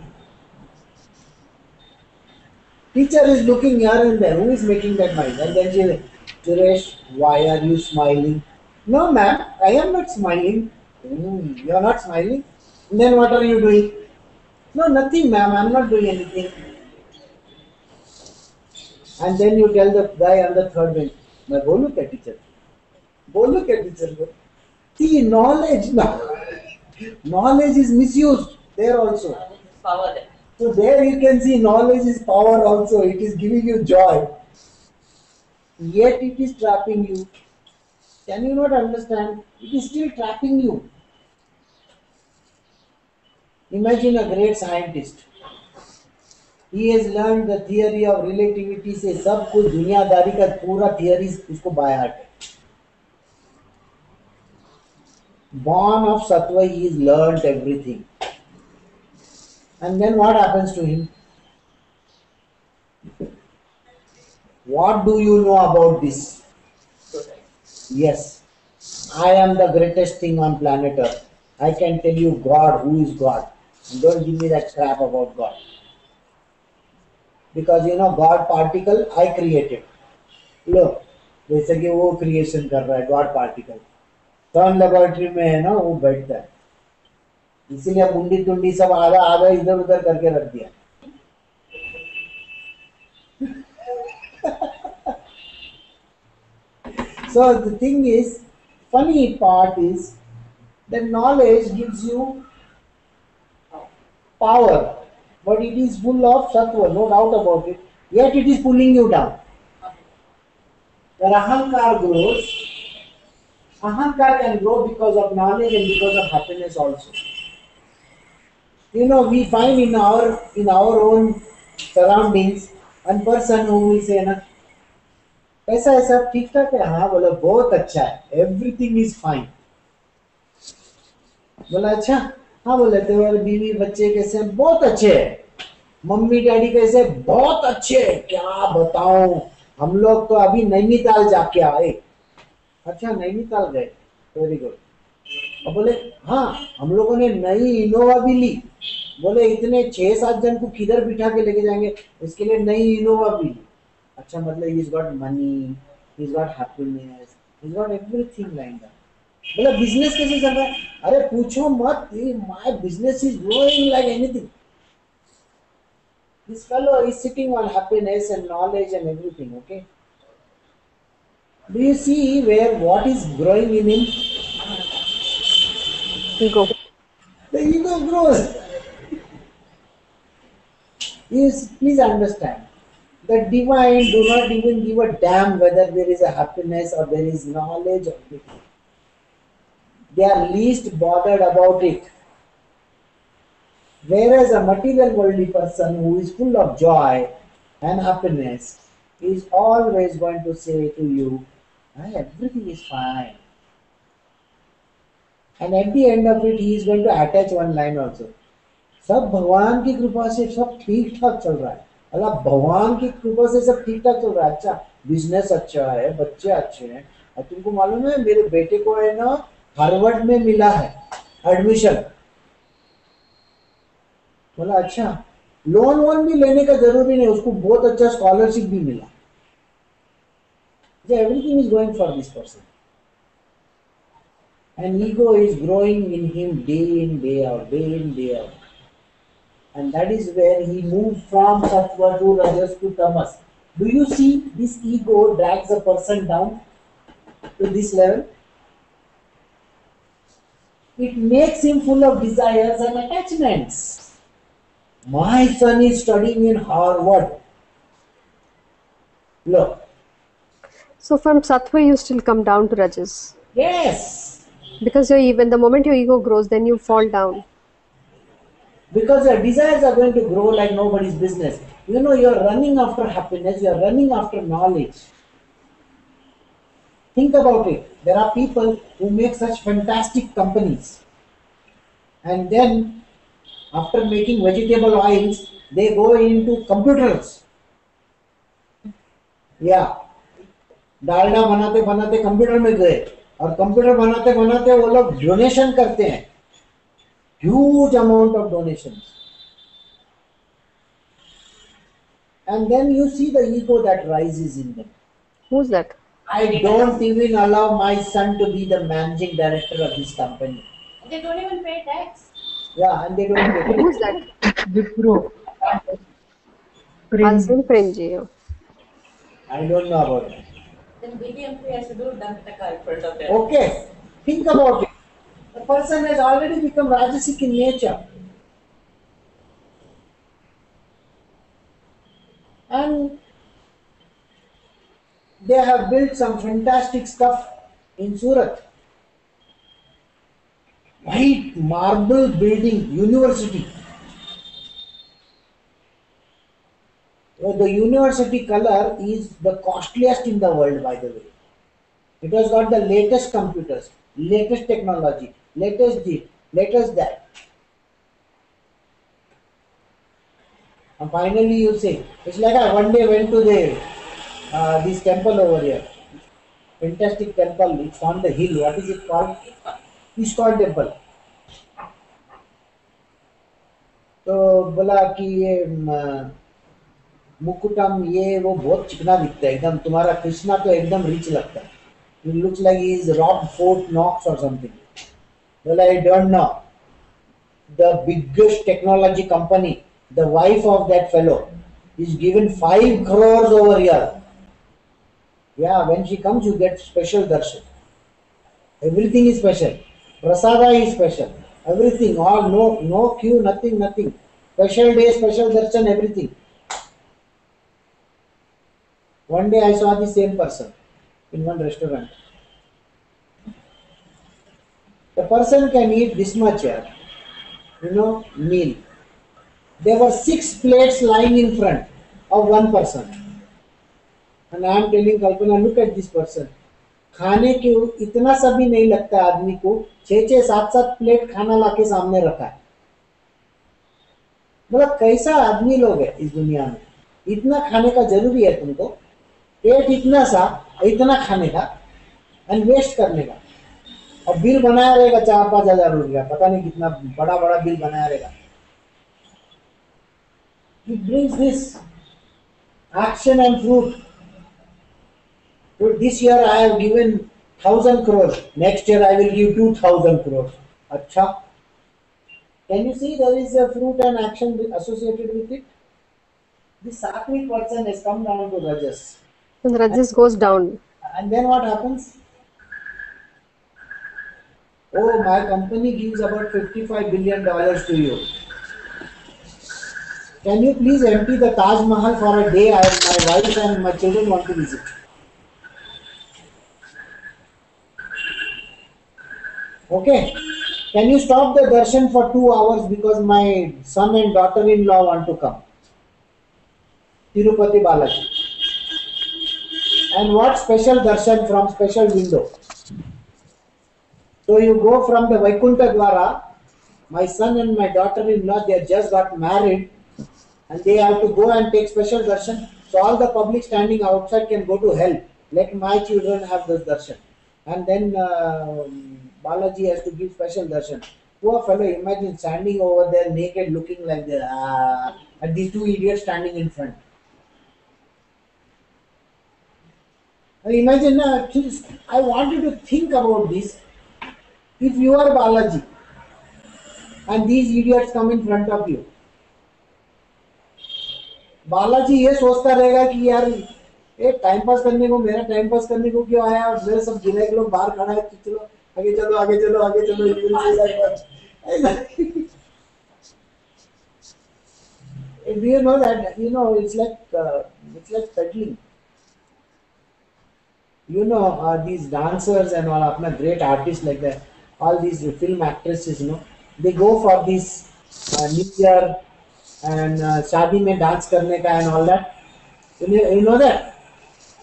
Teacher is looking here and there. Who is making that noise? And then she says, Suresh, why are you smiling? No, ma'am, I am not smiling. You are not smiling? And then what are you doing? No, nothing, ma'am, I am not doing anything. And then you tell the guy on the third bench, bolu kya teacher? Bolu kya teacher? See, knowledge now. Knowledge is misused there also. Power there. So there you can see knowledge is power also. It is giving you joy. Yet it is trapping you. Can you not understand? It is still trapping you. Imagine a great scientist. He has learned the theory of relativity से सब कुछ दुनियादारी का पूरा theory उसको by heart है. Born of Sattva, he has learned everything. And then what happens to him? What do you know about this? Yes, I am the greatest thing on planet Earth. I can tell you God, who is God. And don't give me that crap about God. Because you know God particle I created. Look, जैसे कि वो creation कर रहा है God particle. CERN laboratory में है ना वो बैठता है. इसीलिए मुंडी टुंडी सब आधा आधा इधर उधर करके रख दिया. So the thing is, funny part is that knowledge gives you power, but it is full of sattva, no doubt about it. Yet it is pulling you down. Where ahankar grows, ahankar can grow because of knowledge and because of happiness also. You know, we find in our own surroundings one person who will say, "Na, कैसा है सब ठीक ठाक है?" हाँ बोला बहुत अच्छा है, एवरीथिंग इज फाइन. बोला अच्छा, हाँ बोले तुम्हारे बीवी बच्चे कैसे हैं? बहुत अच्छे हैं. मम्मी डैडी कैसे? बहुत अच्छे. क्या बताऊं, हम लोग तो अभी नैनीताल जाके आए. अच्छा नैनीताल गए, वेरी गुड. और बोले हाँ हम लोगों ने नई इनोवा भी ली. बोले इतने 6-7 जन को किधर बिठा के लेके जाएंगे, इसके लिए नई इनोवा भी ली. अच्छा मतलब he's got money, he's got happiness, he's got everything lined up. बोला बिजनेस कैसे चल रहा है? अरे पूछो मत, my business is growing like anything. This fellow is sitting on happiness and knowledge and everything, okay? Do you see where what is growing in him? Ego. The ego grows. Please understand. The divine do not even give a damn whether there is a happiness or there is knowledge or anything. They are least bothered about it. Whereas a material worldly person who is full of joy and happiness He is always going to say to you, "Ah, everything is fine." And at the end of it, he is going to attach one line also. सब भगवान की कृपा से सब ठीक ठाक चल रहा है। अल्लाह भगवान की कृपा से सब ठीक ठाक चल रहा है। अच्छा, बिजनेस अच्छा है, बच्चे अच्छे हैं। और तुमको मालूम है मेरे बेटे को है ना हार्वर्ड में मिला है एडमिशन। बोला अच्छा, लोन वोन भी लेने का जरूरी नहीं, उसको बहुत अच्छा स्कॉलरशिप भी मिला। Everything is going for this person and ego is growing in him day in day out. And that is where he moves from sattva to rajas to tamas. Do you see this ego drags a person down to this level? It makes him full of desires and attachments. My son is studying in Harvard. Look. So from sattva, you still come down to rajas. Yes. Because even the moment your ego grows, then you fall down. Because your desires are going to grow like nobody's business. You know, you're running after happiness, you're running after knowledge. Think about it. There are people who make such fantastic companies. And then, after making vegetable oils, they go into computers. Yeah. Dalda बनाते बनाते computer में गए और computer बनाते बनाते वो लोग donation करते हैं, huge amount of donations. And then you see the ego that rises in them. Who's that? I don't even allow my son to be the managing director of this company. They don't even pay tax. Yeah, and they don't pay. Who's that? Wipro. Husband Premji. I don't know about it. Then BBMP has to do Dantaka in front of them. Okay, think about it. The person has already become Rajasic in nature. And they have built some fantastic stuff in Surat. White marble building, university. The university color is the costliest in the world, by the way. It has got the latest computers, latest technology, latest this, latest that. And finally you say, it's like I one day went to this temple over here. Fantastic temple, it's on the hill. What is it called? ISKCON temple. तो बोला कि ये मुकुटम ये वो बहुत चिकना दिखता है एकदम, तुम्हारा कृष्णा तो एकदम रिच लगता है. It looks like he is robbed Fort Knox or something. Well, I don't know. The biggest technology company, the wife of that fellow, is given 5 crores over here. Yeah, when she comes, you get special darshan. Everything is special. Prasada is special. Everything, all no queue, nothing. Special day, special darshan, everything. One day I saw the same person in one restaurant. The person can eat this much here, meal. There were 6 plates lying in front of one person. And I am telling Kalpana, look at this person. खाने के इतना सा भी नहीं लगता आदमी को, 6-6, 7-7 plate खाना लाके सामने रखा है. मतलब कैसा आदमी लोग है इस दुनिया में. इतना खाने का जरूरी है तुमको, पेट इतना सा, इतना खाने का एंड वेस्ट करने का, और बिल बनाया रहेगा 4-5 हजार रुपया, पता नहीं कितना बड़ा बड़ा बिल बनाया रहेगा. It brings this action and fruit. So this year I have given 1,000 crores. Next year I will give 2,000 crores. Acha. Can you see there is a fruit and action associated with it? The sattvic person has come down to rajas. And rajas goes down. And then what happens? Oh, my company gives about $55 billion to you. Can you please empty the Taj Mahal for a day? My wife and my children want to visit. Okay. Can you stop the darshan for 2 hours because my son and daughter-in-law want to come? Tirupati Balaji. And what special darshan from special window? So you go from the Vaikuntha Dwara. My son and my daughter-in-law, they just got married, and they have to go and take special darshan. So all the public standing outside can go to hell. Let my children have this darshan. And then Balaji has to give special darshan. Poor fellow, imagine standing over there naked, looking like the and these two idiots standing in front. Imagine, I want you to think about this. If you are Balaji and these idiots come in front of you, Balaji ये सोचता रहेगा कि यार ये time pass करने को, मेरा time pass करने को क्यों आया, और मेरे सब गिने के लोग बाहर खड़ा है, चलो आगे चलो आगे चलो आगे चलो. Do you know that, it's like peddling. These dancers and all, apna great artists like that, all these film actresses, they go for this New Year and शादी में dance करने का and all that. You know that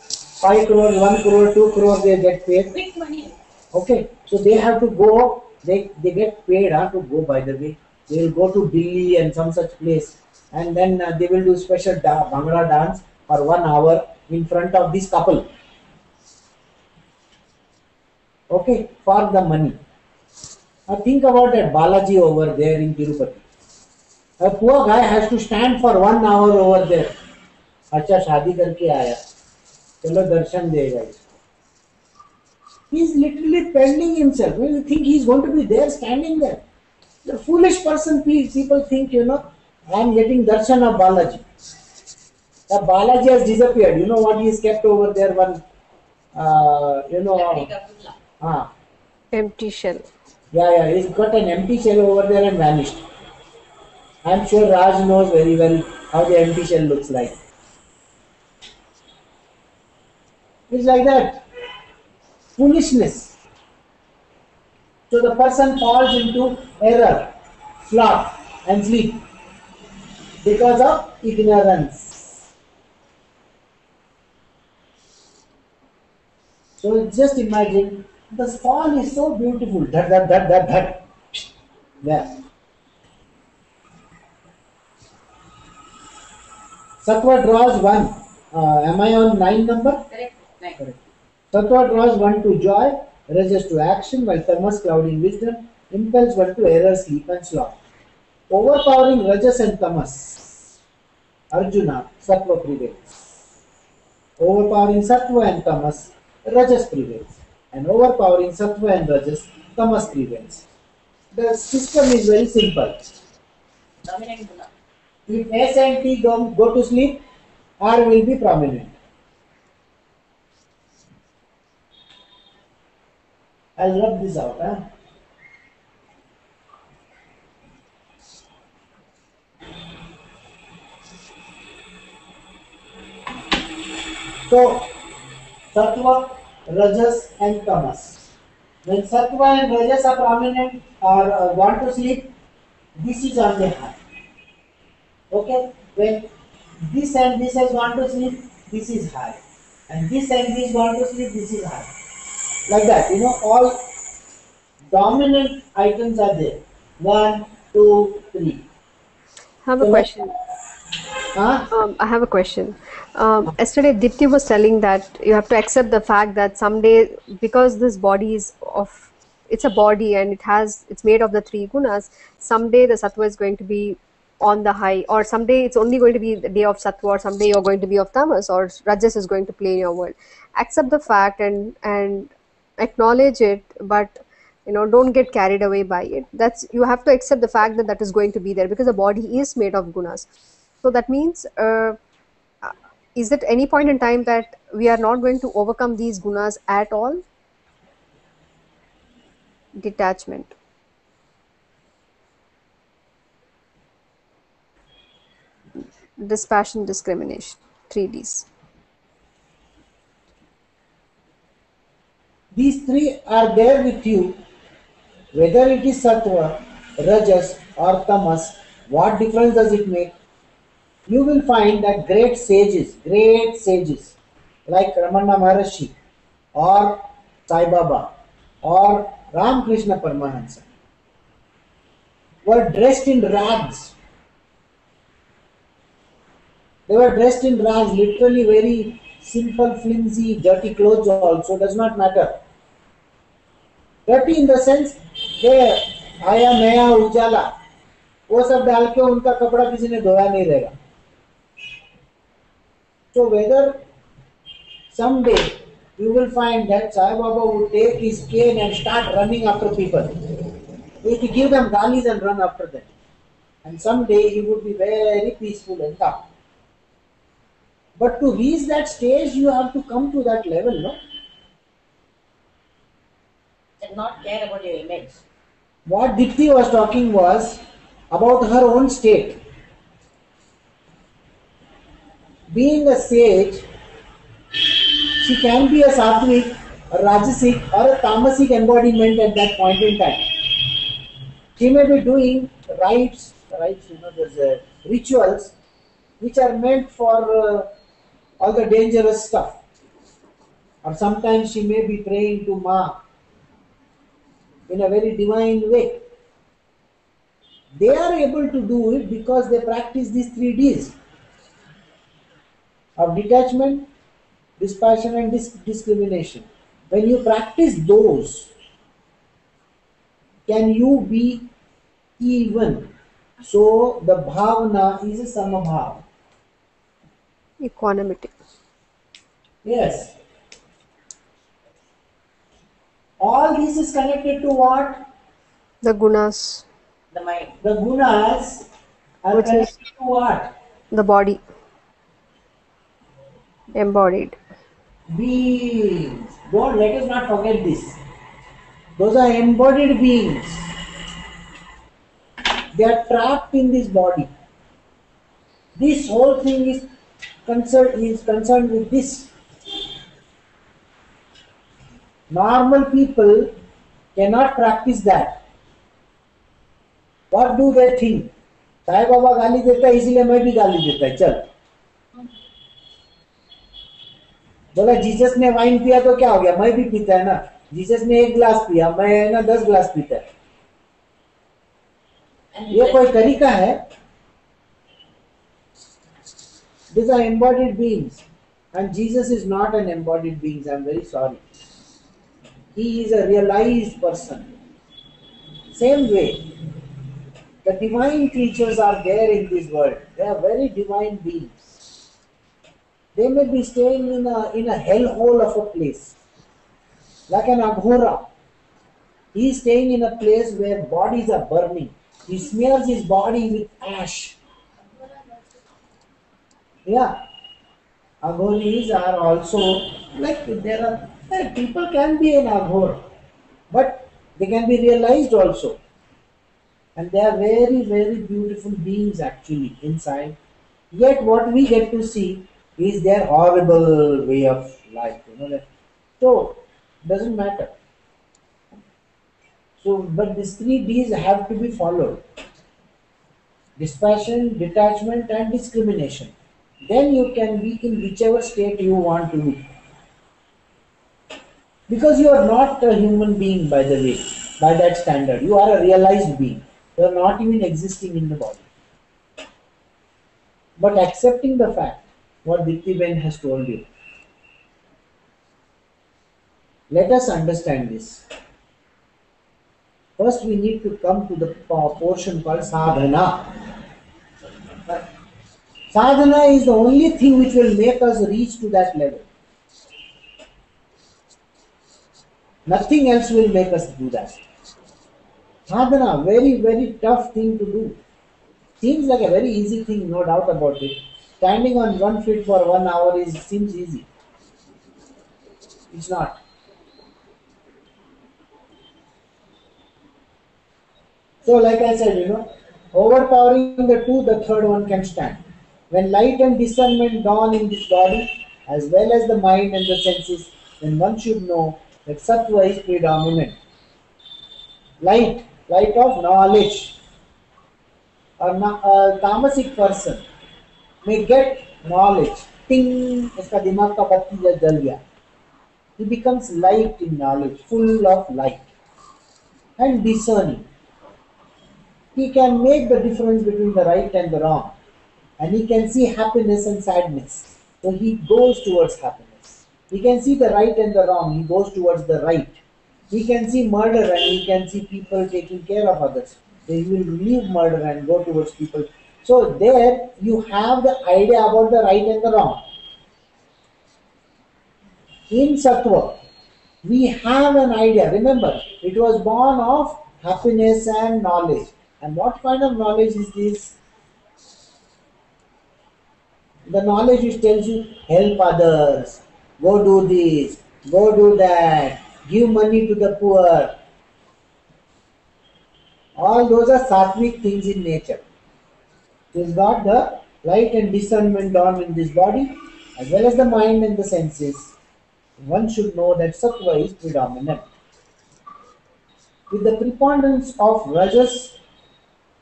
5 crore, 1 crore, 2 crore they get paid. Big money. Okay, so they have to go. They get paid to go. By the way, they will go to Delhi and some such place, and then they will do special Bhangra dance for 1 hour in front of this couple. Okay, for the money. Now think about that Balaji over there in Tirupati. A poor guy has to stand for 1 hour over there. अच्छा शादी करके आया, चलो दर्शन देगा इसको. He is literally pending himself. When you think he is going to be there, standing there, the foolish person, people think, I am getting darshan of Balaji. The Balaji has disappeared. You know what he is kept over there? Empty shell. Yeah, he's got an empty shell over there and vanished. I'm sure Raj knows very well how the empty shell looks like. It's like that. Foolishness. So the person falls into error, sloth, and sleep because of ignorance. So just imagine, the fall is so beautiful. That. Yeah. Sattva draws 1. Am I on 9 number? Correct. Right. Correct. Sattva draws 1 to joy, Rajas to action, while Tamas, clouding wisdom, impels 1 to error, sleep, and sloth. Overpowering Rajas and Tamas, Arjuna, Sattva prevails. Overpowering Sattva and Tamas, Rajas prevails. And overpowering Sattva and Rajas, Tamas prevails. The system is very simple. Dominant guna. If S and T go to sleep, R will be prominent. I'll rub this out. So, Sattva, Rajas and Tamas. When Sattva and Rajas are prominent or want to sleep, this is on the high. Okay? When this and this has gone to sleep, this is high. And this want to sleep, this is high. Like that, all dominant items are there. 1, 2, 3. I have a question. I have a question. Yesterday, Dipti was telling that you have to accept the fact that someday, because this body is it's a body and it's made of the 3 gunas, someday the sattva is going to be on the high, or someday it's only going to be the day of sattva, or someday you're going to be of tamas, or rajas is going to play in your world. Accept the fact and acknowledge it, but don't get carried away by it. You have to accept the fact that is going to be there, because the body is made of gunas. So that means, is it any point in time that we are not going to overcome these gunas at all? Detachment. Dispassion, discrimination, 3Ds. These 3 are there with you, whether it is sattva, rajas or tamas. What difference does it make? You will find that great sages, like Ramana Maharshi or Sai Baba or Ramakrishna Paramahansa, were dressed in rags. They were dressed in rags, literally very simple, flimsy, dirty clothes also, does not matter. Dirty in the sense, they आया नया उजाला, वो सब डाल के उनका कपड़ा किसी ने धोया नहीं रहेगा. So whether someday you will find that Sai Baba would take his cane and start running after people. He would give them galis and run after them. And someday he would be very peaceful and calm. But to reach that stage, you have to come to that level, no? And not care about your image. What Dipti was talking was about her own state. Being a sage, she can be a sattvic, a rajasic, or a tamasic embodiment at that point in time. She may be doing rites, there's rituals which are meant for all the dangerous stuff. Or sometimes she may be praying to Ma in a very divine way. They are able to do it because they practice these 3 Ds of detachment, dispassion and discrimination. When you practice those, can you be even? So the bhavana is a samabhav. Equanimity. Yes. All this is connected to what? The gunas, The mind. The gunas are Which is- connected to what? the body, embodied. Beings. Don't let us not forget this. Those are embodied beings. They are trapped in this body. This whole thing is concerned with this. Normal people cannot practice that. What do they think? Sai Baba गाली देता है इसलिए मैं भी गाली देता है. चल बोला जीसस ने वाइन पिया तो क्या हो गया, मैं भी पीता है ना. जीसस ने 1 गिलास पिया, मैं है ना 10 गिलास पीता है. ये कोई तरीका है? These are embodied beings, and Jesus is not an embodied being. I am very sorry. He is a realized person. Same way, the divine creatures are there in this world. They are very divine beings. They may be staying in a hellhole of a place, like an aghora. He is staying in a place where bodies are burning. He smears his body with ash. Yeah, aghoris are also like people can be an aghor, but they can be realized also, and they are very very beautiful beings actually inside. Yet what we get to see is their horrible way of life. That. So doesn't matter. So, but these 3 Ds have to be followed: dispassion, detachment, and discrimination. Then you can be in whichever state you want to be. Because you are not a human being, by the way, by that standard. You are a realized being. You are not even existing in the body. But accepting the fact, what Dipti Ben has told you, let us understand this. First, we need to come to the portion called sadhana. Sadhana is the only thing which will make us reach to that level. Nothing else will make us do that. Sadhana, very, very tough thing to do. Seems like a very easy thing, no doubt about it. Standing on 1 foot for 1 hour seems easy. It's not. So like I said, overpowering the 2, the 3rd one can stand. When light and discernment dawn in this body, as well as the mind and the senses, then one should know that sattva is predominant. Light of knowledge. A tamasic person may get knowledge, ting, उसका दिमाग का बत्ती जल गया. He becomes light in knowledge, full of light and discerning. He can make the difference between the right and the wrong, and he can see happiness and sadness. So he goes towards happiness. He can see the right and the wrong, he goes towards the right. He can see murder and he can see people taking care of others. They will leave murder and go towards people. So there you have the idea about the right and the wrong. In Sattva, we have an idea. Remember, it was born of happiness and knowledge. And what kind of knowledge is this? The knowledge which tells you help others, go do this, go do that, give money to the poor. All those are sattvic things in nature. It has got the light and discernment on in this body as well as the mind and the senses. One should know that sattva is predominant. With the preponderance of rajas,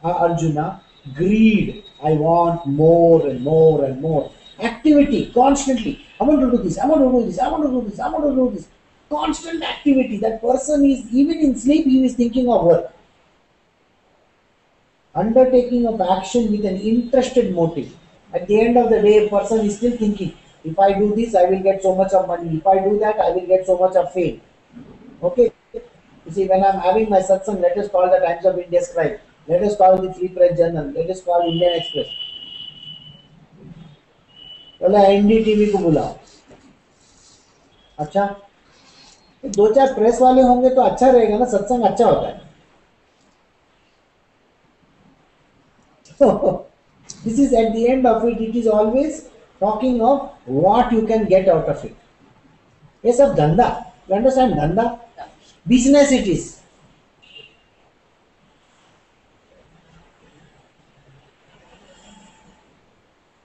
Arjuna, greed, I want more and more and more. Activity, constantly. I want to do this, I want to do this, I want to do this, I want to do this. Constant activity. That person is, even in sleep, he is thinking of work. Undertaking of action with an interested motive. At the end of the day, a person is still thinking, if I do this, I will get so much of money. If I do that, I will get so much of fame. Okay? You see, when I am having my satsang, let us call the Times of India scribe. Let us call the Free Press Journal. Let us call Indian Express. बोला NDTV को बुलाओ. अच्छा, तो दो चार press वाले होंगे तो अच्छा रहेगा ना, सत्संग अच्छा होता है. This is at the end of it is always talking of what you can get out of it. ये सब धंधा. You understand? धंधा, business it is.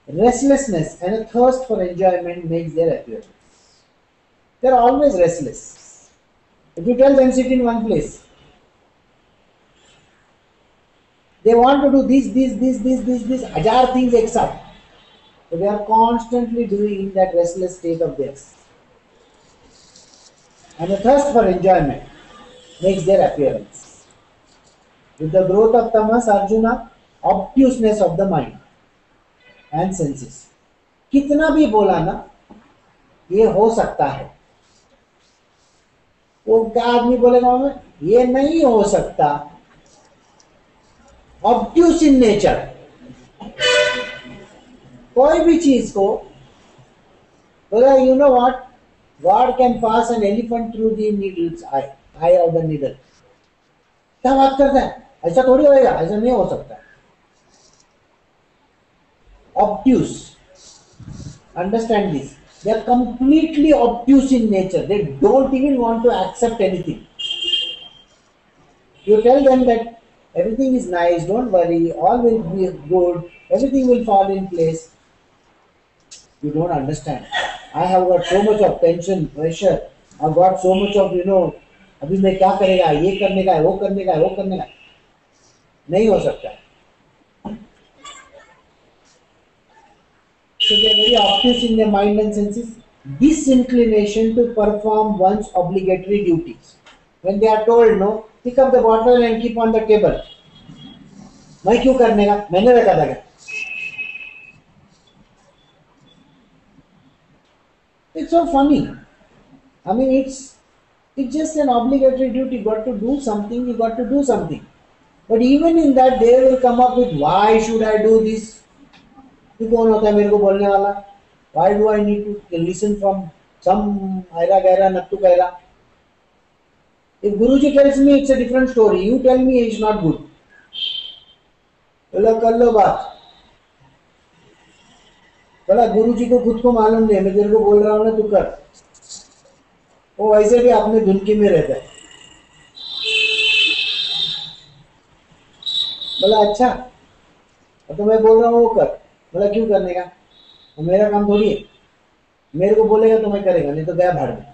Restlessness and a thirst for enjoyment makes their appearance. They are always restless. If you tell them sit in one place, they want to do this, हजार things एक साथ. So they are constantly doing in that restless state of theirs. And a thirst for enjoyment makes their appearance. With the growth of tamas, Arjuna, obtuseness of the mind and senses. कितना भी बोला ना, ये हो सकता है. वो क्या आदमी बोलेगा हमें, ये नहीं हो सकता. Obtuse in nature. कोई भी चीज को बोला, you know what, God can pass an elephant through the needle's eye of the needle. क्या बात करता है, ऐसा थोड़ी होएगा, ऐसा नहीं हो सकता. Obtuse. Understand this. They are completely obtuse in nature. They don't even want to accept anything. You tell them that everything is nice, don't worry, all will be good, everything will fall in place. You don't understand. I have got so much of tension, pressure. I've got so much of, अभी मैं क्या करेगा, ये करने का है, वो करने का है, वो करने का है. नहीं हो सकता. So they are very obtuse in their mind and senses. Disinclination to perform one's obligatory duties. When they are told, no, pick up the bottle and keep on the table. मैं क्यों करने का, मैंने रखा था क्या? It's so funny. I mean, it's just an obligatory duty. You got to do something, you got to do something. But even in that, they will come up with, why should I do this? तू कौन होता है मेरे को बोलने वाला? Why do I need to listen from some aira gaira nattu kaira? If Guruji tells me it's a different story, you tell me it's not good. बोला कर लो बात. बोला गुरुजी को खुद को मालूम नहीं, मैं तेरे को बोल रहा हूँ ना, तू कर. वो वैसे भी अपने धुनकी में रहता है. बोला अच्छा, तो मैं बोल रहा हूँ वो कर. बोला क्यों करने का, वो मेरा काम थोड़ी है. मेरे को बोलेगा तो मैं करेगा, नहीं तो गया भाड़ में.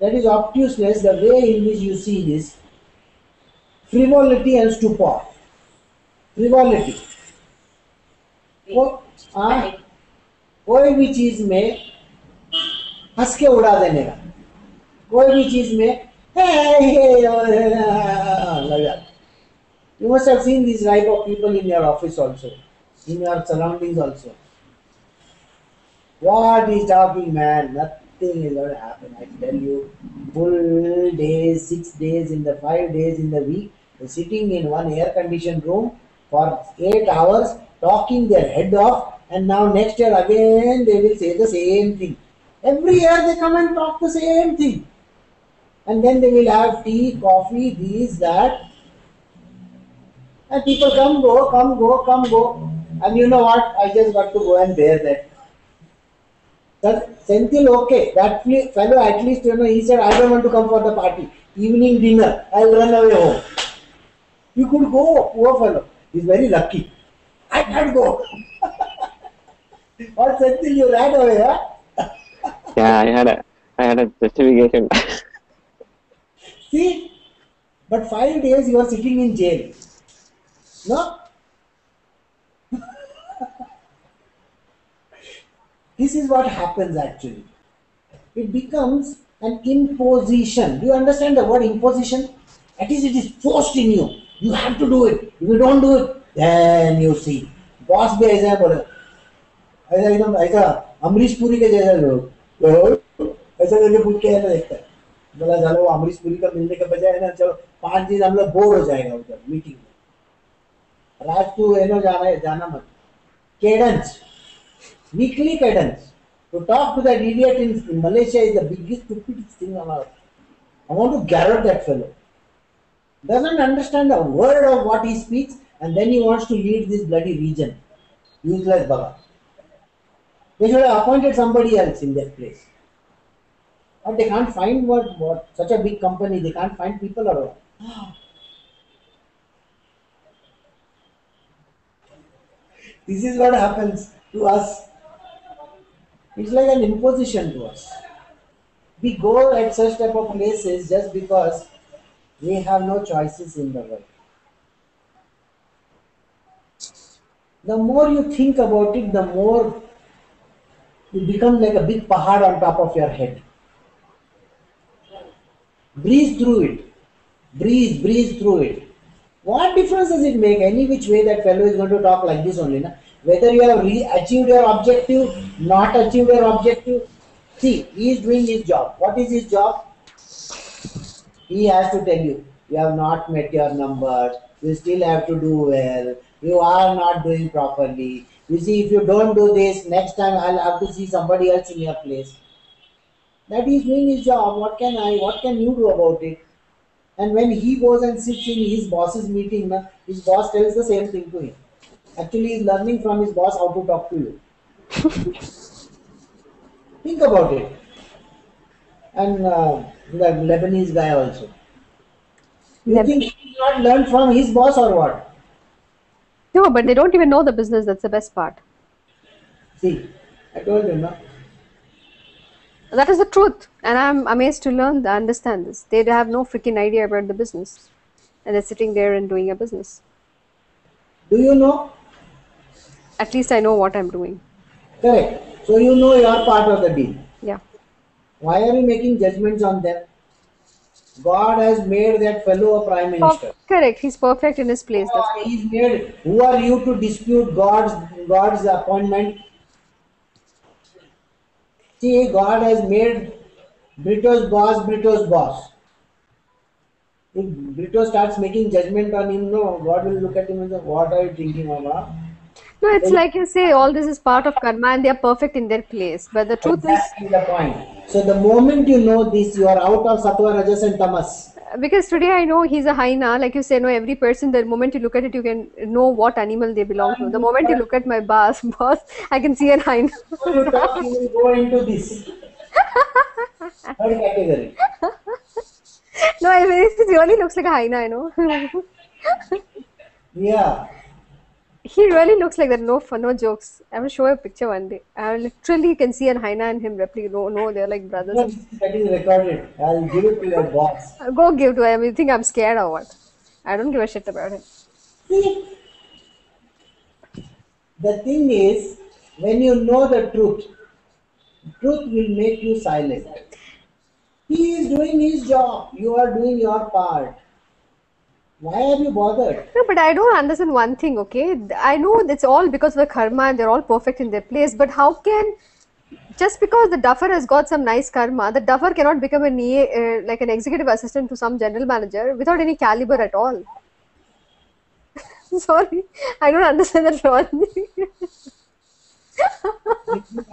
That is obtuseness, the way in which you see this. Frivolity and stupor. Frivolity. वो हाँ, कोई भी चीज में हंस के उड़ा देने का, कोई भी चीज में लग जाता. You must have seen these type of people in your office also, in your surroundings also. What is talking, man? Nothing is going to happen. I tell you, full days, 6 days in the 5 days in the week, they're sitting in one air-conditioned room for 8 hours, talking their head off, and now next year again they will say the same thing. Every year they come and talk the same thing, and then they will have tea, coffee, this, that, and people come, go, come, go, come, go, and you know what? I just got to go and bear that. That Senthil, okay, that fellow at least, he said, I don't want to come for the party. Evening dinner, I will run away home. You could go, poor fellow. He's very lucky. I can't go. Or Senthil, you ran away, huh? Yeah, I had a justification. See, but 5 days you are sitting in jail. No? This is what happens actually. It becomes an imposition. Do you understand the word imposition? At least it is forced in you. You have to do it. If you don't do it, then you see. Boss भी ऐसा है बोले, ऐसा एकदम ऐसा अमरीश पुरी के जैसा लोग ऐसा करके पूछ के ऐसा देखता है. बोला चलो अमरीश पुरी का मिलने के बजाय ना चलो 5 दिन हम लोग बोर हो जाएगा उधर मीटिंग में. राज तू एनो जाना मत. Cadence. Weekly cadence. To talk to that idiot in Malaysia is the biggest stupidest thing on earth. I want to garrote that fellow. Doesn't understand a word of what he speaks, and then he wants to lead this bloody region. Useless baba. They should have appointed somebody else in that place. But they can't find what such a big company, they can't find people around. This is what happens to us. It's like an imposition to us. We go at such type of places just because we have no choices in the world. The more you think about it, the more you become like a big pahad on top of your head. Breeze through it. Breeze through it. What difference does it make? Any which way that fellow is going to talk like this only. Na? Whether you have achieved your objective, not achieved your objective. See, he is doing his job. What is his job? He has to tell you, you have not met your numbers, you still have to do well, you are not doing properly. You see, if you don't do this, next time I'll have to see somebody else in your place. That is doing his job. What can you do about it? And when he goes and sits in his boss's meeting, his boss tells the same thing to him. Actually, he's learning from his boss how to talk to you. Think about it. And the Lebanese guy also. You think he's not learned from his boss or what? No, but they don't even know the business. That's the best part. See, I told you, no? That is the truth. And I'm amazed to understand this. They have no freaking idea about the business. And they're sitting there and doing a business. Do you know? At least I know what I'm doing. Correct. So you know your part of the deal. Yeah. Why are you making judgments on them? God has made that fellow a prime minister. Correct. He's perfect in his place. He's made. Who are you to dispute God's appointment? See, God has made Brito's boss. If Brito starts making judgment on him, no, God will look at him and say, what are you thinking, Mama? No, it's like you say, all this is part of karma and they are perfect in their place. But the truth Exactly the point. So the moment you know this, you are out of Sattva, Rajas and Tamas. Because today I know he's a hyena. Like you say, no, every person, the moment you look at it, you can know what animal they belong to. The moment you look at my boss, I can see a hyena. When you talk, you will go into this. Third category. No, it really looks like a hyena, I know. Yeah. He really looks like that. No fun, no jokes. I will show you a picture one day. I literally can see an hyena and him replicate. No, they're like brothers. No, that is recorded. I'll give it to your boss. Go give to him. You think I'm scared or what? I don't give a shit about him. See? The thing is, when you know the truth, truth will make you silent. He is doing his job. You are doing your part. Why are you bothered? No, but I don't understand one thing, okay? I know it's all because of the karma and they're all perfect in their place, but how can, just because the duffer has got some nice karma, the duffer cannot become an like an executive assistant to some general manager without any caliber at all? Sorry, I don't understand that logic.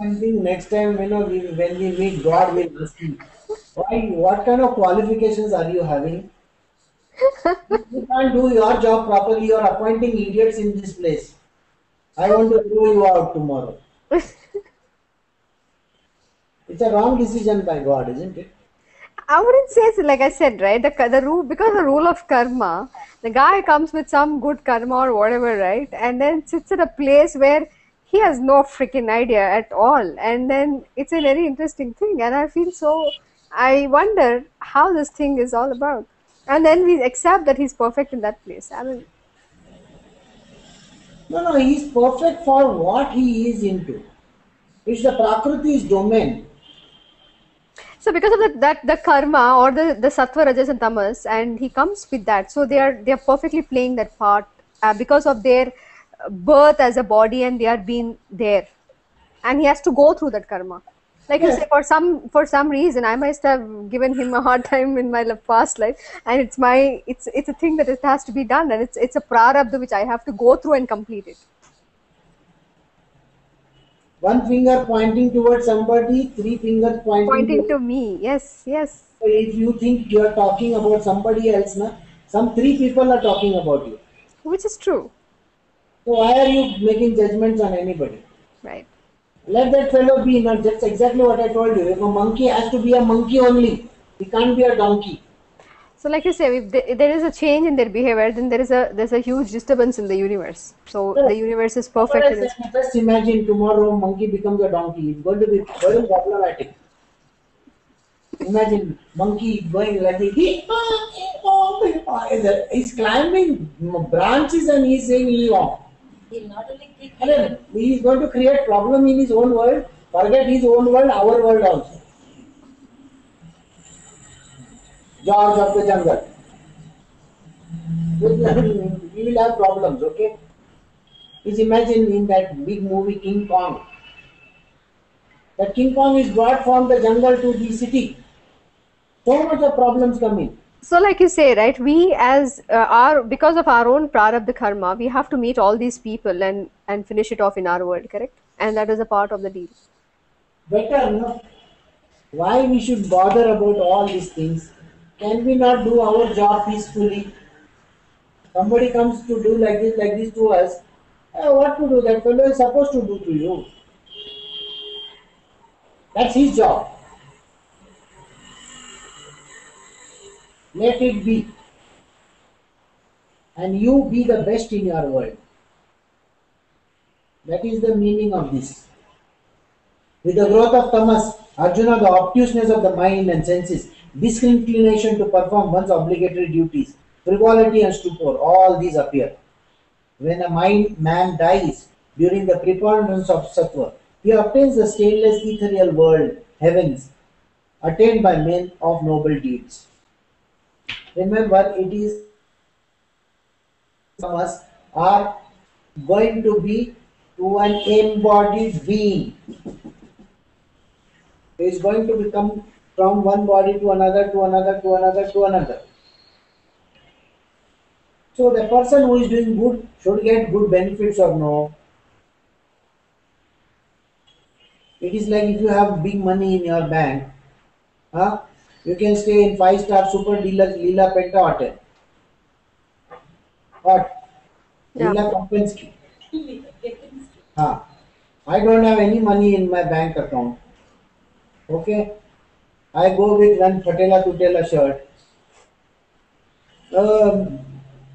I think next time when we meet God, we'll ask him, why? What kind of qualifications are you having? You can't do your job properly. You are appointing idiots in this place. I want to throw you out tomorrow. It's a wrong decision by God, isn't it? I wouldn't say so, like I said, right? The rule, because the rule of karma, the guy comes with some good karma or whatever, right? And then sits at a place where he has no freaking idea at all. And then it's a very interesting thing. And I feel so, I wonder how this thing is all about. And then we accept that he's perfect in that place. I mean, No, he's perfect for what he is into. It's the Prakriti's domain. so because of that the karma or the sattva, rajas, and tamas, and he comes with that, so they are perfectly playing that part because of their birth as a body, and they are being there, and he has to go through that karma. Like you Yes. say, for some reason, I must have given him a hard time in my past life, and it's a thing that it has to be done, and it's a prarabdha which I have to go through and complete it. One finger pointing towards somebody, three fingers pointing Pointing towards. to me, yes, yes. If you think you are talking about somebody else, na, some three people are talking about you. Which is true, So why are you making judgments on anybody? right? Let that fellow be. Not that's exactly what I told you. If a monkey has to be a monkey only, he can't be a donkey. So, like you say, if there is a change in their behavior, then there's a huge disturbance in the universe. So the universe is That's what perfect I in its. said. Just imagine tomorrow monkey becomes a donkey. It's going to be very problematic. Imagine monkey going like this. He's climbing branches and he's saying "Ee-oh." He'll not only kick And then he's going to create problem in his own world. Forget his own world, our world also. George of the jungle. We will have problems, okay? Just imagine in that big movie King Kong. That King Kong is brought from the jungle to the city. So much of problems come in. So, like you say, right? We as our because of our own prarabdha karma, we have to meet all these people and finish it off in our world, correct? And that is a part of the deal. Better, no? Why we should bother about all these things? Can we not do our job peacefully? Somebody comes to do like this to us. What to do? That fellow is supposed to do to you. That's his job. Let it be. And you be the best in your world. That is the meaning of this. With the growth of tamas, Arjuna, the obtuseness of the mind and senses, disinclination to perform one's obligatory duties, frivolity and stupor, all these appear. When a man dies during the preponderance of sattva, he obtains the stainless ethereal world, heavens, attained by men of noble deeds. Remember, it is tamas are going to be to an embodied being. He is going to become from one body to another, to another, to another, to another. So the person who is doing good should get good benefits or no. It is like if you have big money in your bank, huh? You can stay in 5-star super deluxe Leela Penta Hotel. What? Yeah. Leela Kompensky. Huh. I don't have any money in my bank account. Okay? I go with one फटेला टूटेला shirt.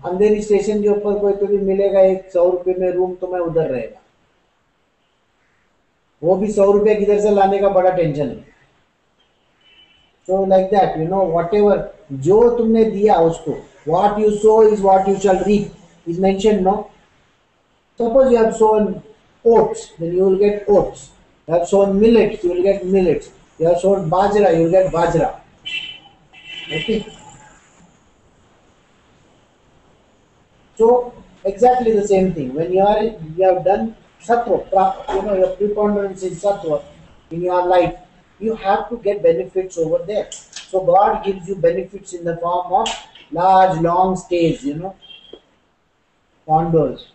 अंधेरी station के ऊपर कोई तो भी मिलेगा 100 रुपये में room तो मैं उधर रहेगा. वो भी 100 रुपये किधर से लाने का बड़ा टेंशन है. So like that, whatever जो तुमने दिया उसको, what you sow is what you shall reap is mentioned, no? Suppose you have sown oats, then you will get oats. You have sown millets, you will get millets. You have sown bajra, you will get bajra. Okay. So exactly the same thing. When you have done sattva, your preponderance in sattva in your life, you have to get benefits over there. So God gives you benefits in the form of large, long stays, condos,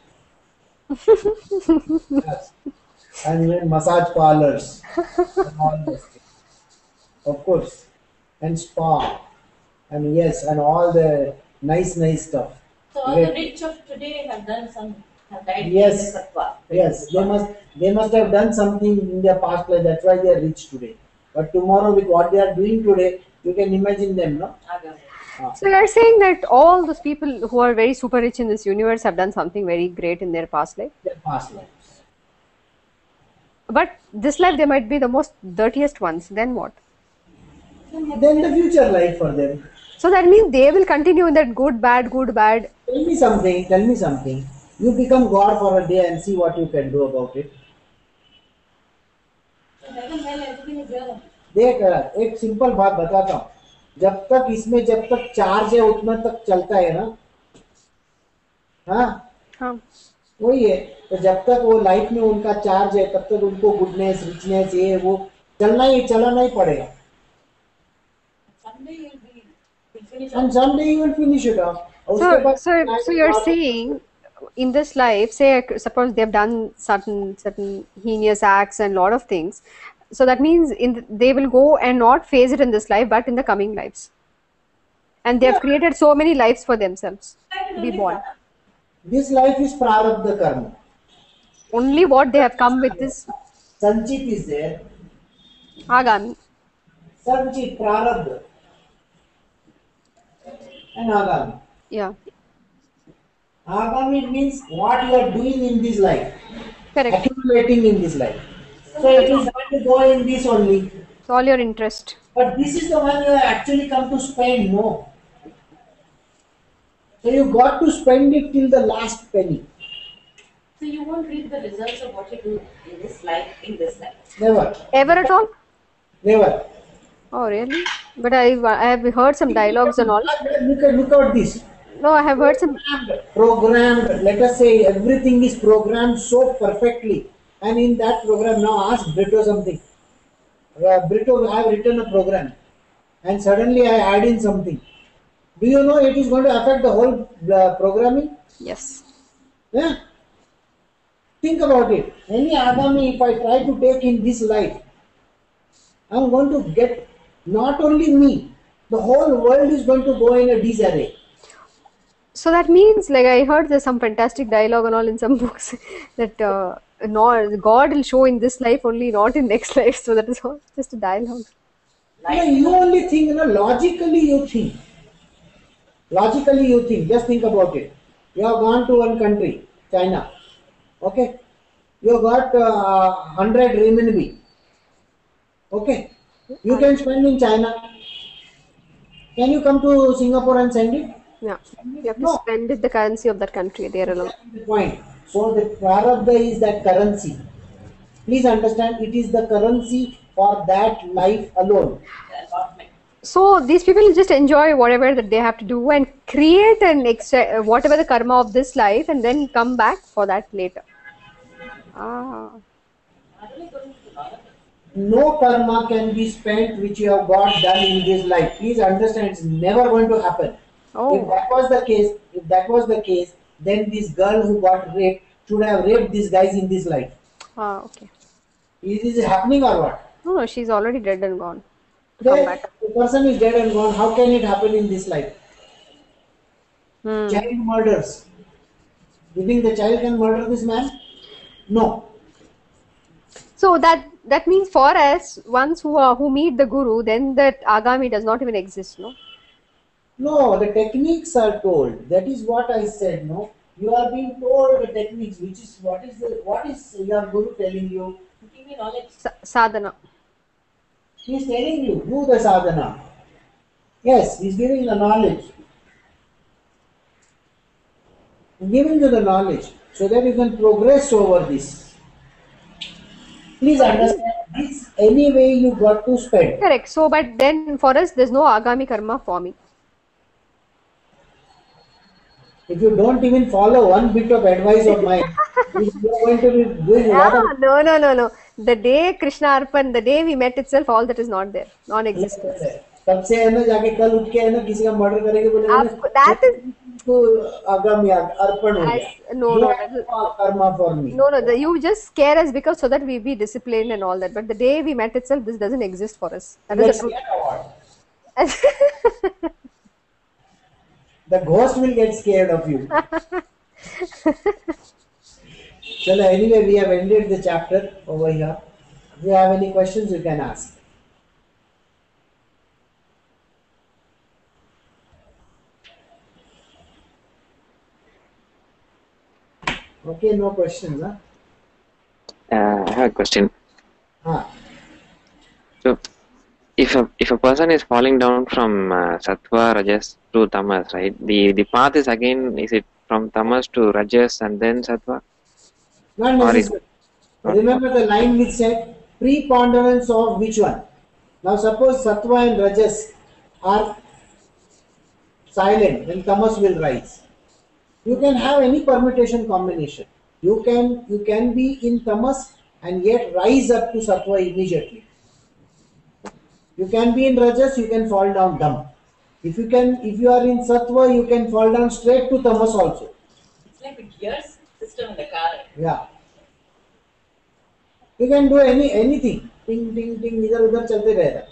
yes, and even massage parlors, and all those things, of course, and spa, and yes, and all the nice stuff. So all the rich of today have died in Yes, the sattva. yes, they must have done something in their past life. That's why they are rich today. But tomorrow, with what they are doing today, you can imagine them, no? Agami. So you're saying that all those people who are very super rich in this universe have done something very great in their past life. Their past lives. But this life they might be the most dirtiest ones. Then what? Then the future life for them. So that means they will continue in that good, bad, good, bad. Tell me something. Tell me something. You become God for a day and see what you can do about it. So heaven, hell, everything is there. देख एक simple बात बताता हूँ. जब तक charge है उतना तक चलता है ना. हाँ, हाँ. वही है. तो जब तक वो लाइफ में उनका चार्ज है तब तक उनको गुडनेस, रिचनेस, ये वो चलाना ही पड़ेगा. Someday you'll finish And someday you will finish it off. So you're saying in this life, say suppose they've done certain heinous acts and lot of things. So that means they will go and not face it in this life, but in the coming lives. And they have created so many lives for themselves to be born. This life is prarabdha karma. Only what they have come with this Sanchit is there. Agami. Sanchit, prarabdha. And agami. Yeah. Agami means what you are doing in this life. Correct. Accumulating in this life. So it is going to go in this only. It's all your interest. But this is the one you have actually come to spend, no. So you got to spend it till the last penny. So you won't reap the results of what you do in this life. Never. Ever at all? Never. Oh, really? But I have heard some dialogues and all. Look at this. No, I have heard some. Programmed, let us say everything is programmed so perfectly. And in that program, now ask Brito something. Brito, I have written a program. And suddenly I add in something. Do you know it is going to affect the whole programming? Yes. Yeah. Think about it. Any agami, if I try to take in this life, I am going to get not only me, the whole world is going to go in a disarray. So that means, like I heard there's some fantastic dialogue and all in some books that God will show in this life only, not in next life. So that is all just a dialogue. You only think, logically you think. Logically you think. Just think about it. You have gone to one country, China. Okay. You have got 100 renminbi. Okay. You can spend in China. Can you come to Singapore and send it? Yeah. You have to spend it the currency of that country there alone. That's the point. So the prarabdha is that currency. Please understand, it is the currency for that life alone. So these people just enjoy whatever that they have to do and create an extra whatever the karma of this life and then come back for that later. No karma can be spent which you have got done in this life. Please understand, it's never going to happen. Oh. If that was the case, then this girl who got raped should have raped these guys in this life. Okay. Is it happening or what? No, she's already dead and gone. Then back. the person is dead and gone. How can it happen in this life? Child murders. You think the child can murder this man? No. So that means for us, ones who meet the guru, then that agami does not even exist, no? No, the techniques are told. That is what I said. No, you are being told the techniques. What is your guru telling you? Give me knowledge. Sadhana. He is telling you do the sadhana. Yes, he is giving the knowledge. Giving you the knowledge so that you can progress over this. Please understand this any way you got to spend. Correct. So, but then for us, there's no agami karma forming. If you don't even follow one bit of advice of mine, you are going to be doing a lot of. No. The day Krishna Arpan, the day we met itself, all that is not there, non-existent. तब से है ना जाके कल उठ के है ना किसी का मर्डर करेंगे बोलेगा ना That is तो आगामी अर्पण हो गया. no, You no, have karma for me. no. You just scare us because so that we be disciplined and all that. But the day we met itself, this doesn't exist for us. That is Let's the get award. truth. The ghost will get scared of you. So anyway, we have ended the chapter over here. If you have any questions, you can ask. Okay, no questions, huh? I have a question. Ah. So, if a person is falling down from sattva, rajas to tamas, right? The path is again, is it from tamas to rajas and then sattva? Not Or is necessary. Remember the line which said preponderance of which one? Now suppose sattva and rajas are silent, then tamas will rise. You can have any permutation combination. You can be in tamas and yet rise up to sattva immediately. You can be in rajas, you can fall down dumb. If you are in sattva, you can fall down straight to tamas also. It's like a gear system in the car. Yeah. You can do anything. Ting ting ting इधर उधर चलते रहेगा.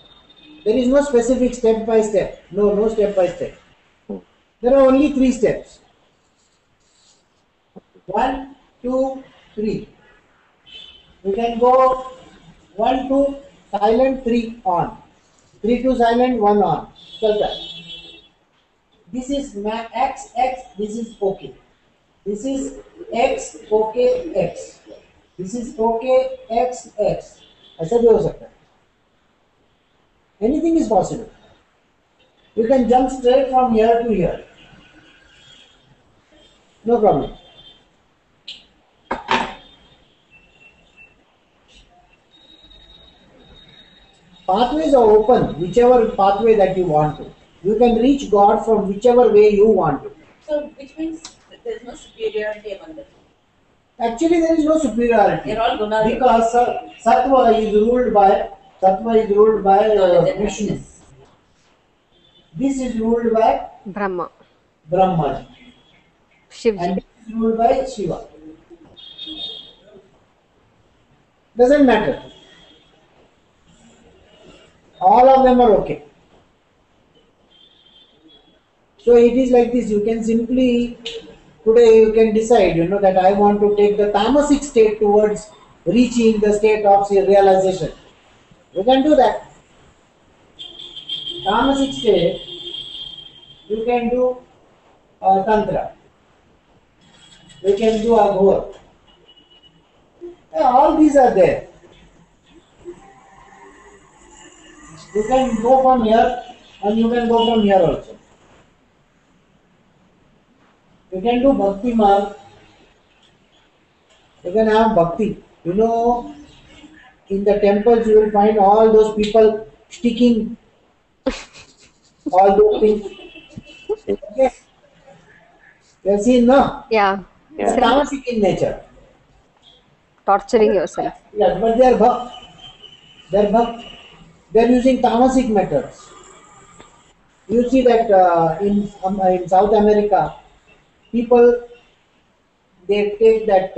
There is no specific step by step. No step by step. There are only 3 steps. 1, 2, 3. You can go 1 to silent, 3 on. 3 to silent, 1 on. चलता है. This is X, this is OK. This is X, OK, X. This is OK, X, X. ऐसा भी हो सकता है. Anything is possible. You can jump straight from here to here. No problem. Pathways are open, whichever pathway that you want to. You can reach God from whichever way you want to. So, which means that there is no superiority among them. Actually, there is no superiority. They're all Gunas. Because Sattva is ruled by Vishnu. This is ruled by Brahma, Brahma. Shivji. And this is ruled by Shiva. Doesn't matter. All of them are okay. So it is like this. You can simply, today you can decide, that I want to take the tamasic state towards reaching the state of realization. You can do that. Tamasic state, you can do tantra. You can do aghor. All these are there. You can go from here and you can go from here also. You can do bhakti marg. You can have bhakti. In the temples you will find all those people sticking all those things. Okay. You have seen, no? Yeah. It's tamasic in nature. Torturing yourself. Yes, but they are bhakt. They are bhakt. They are using tamasic methods. You see that in South America, people, they take that,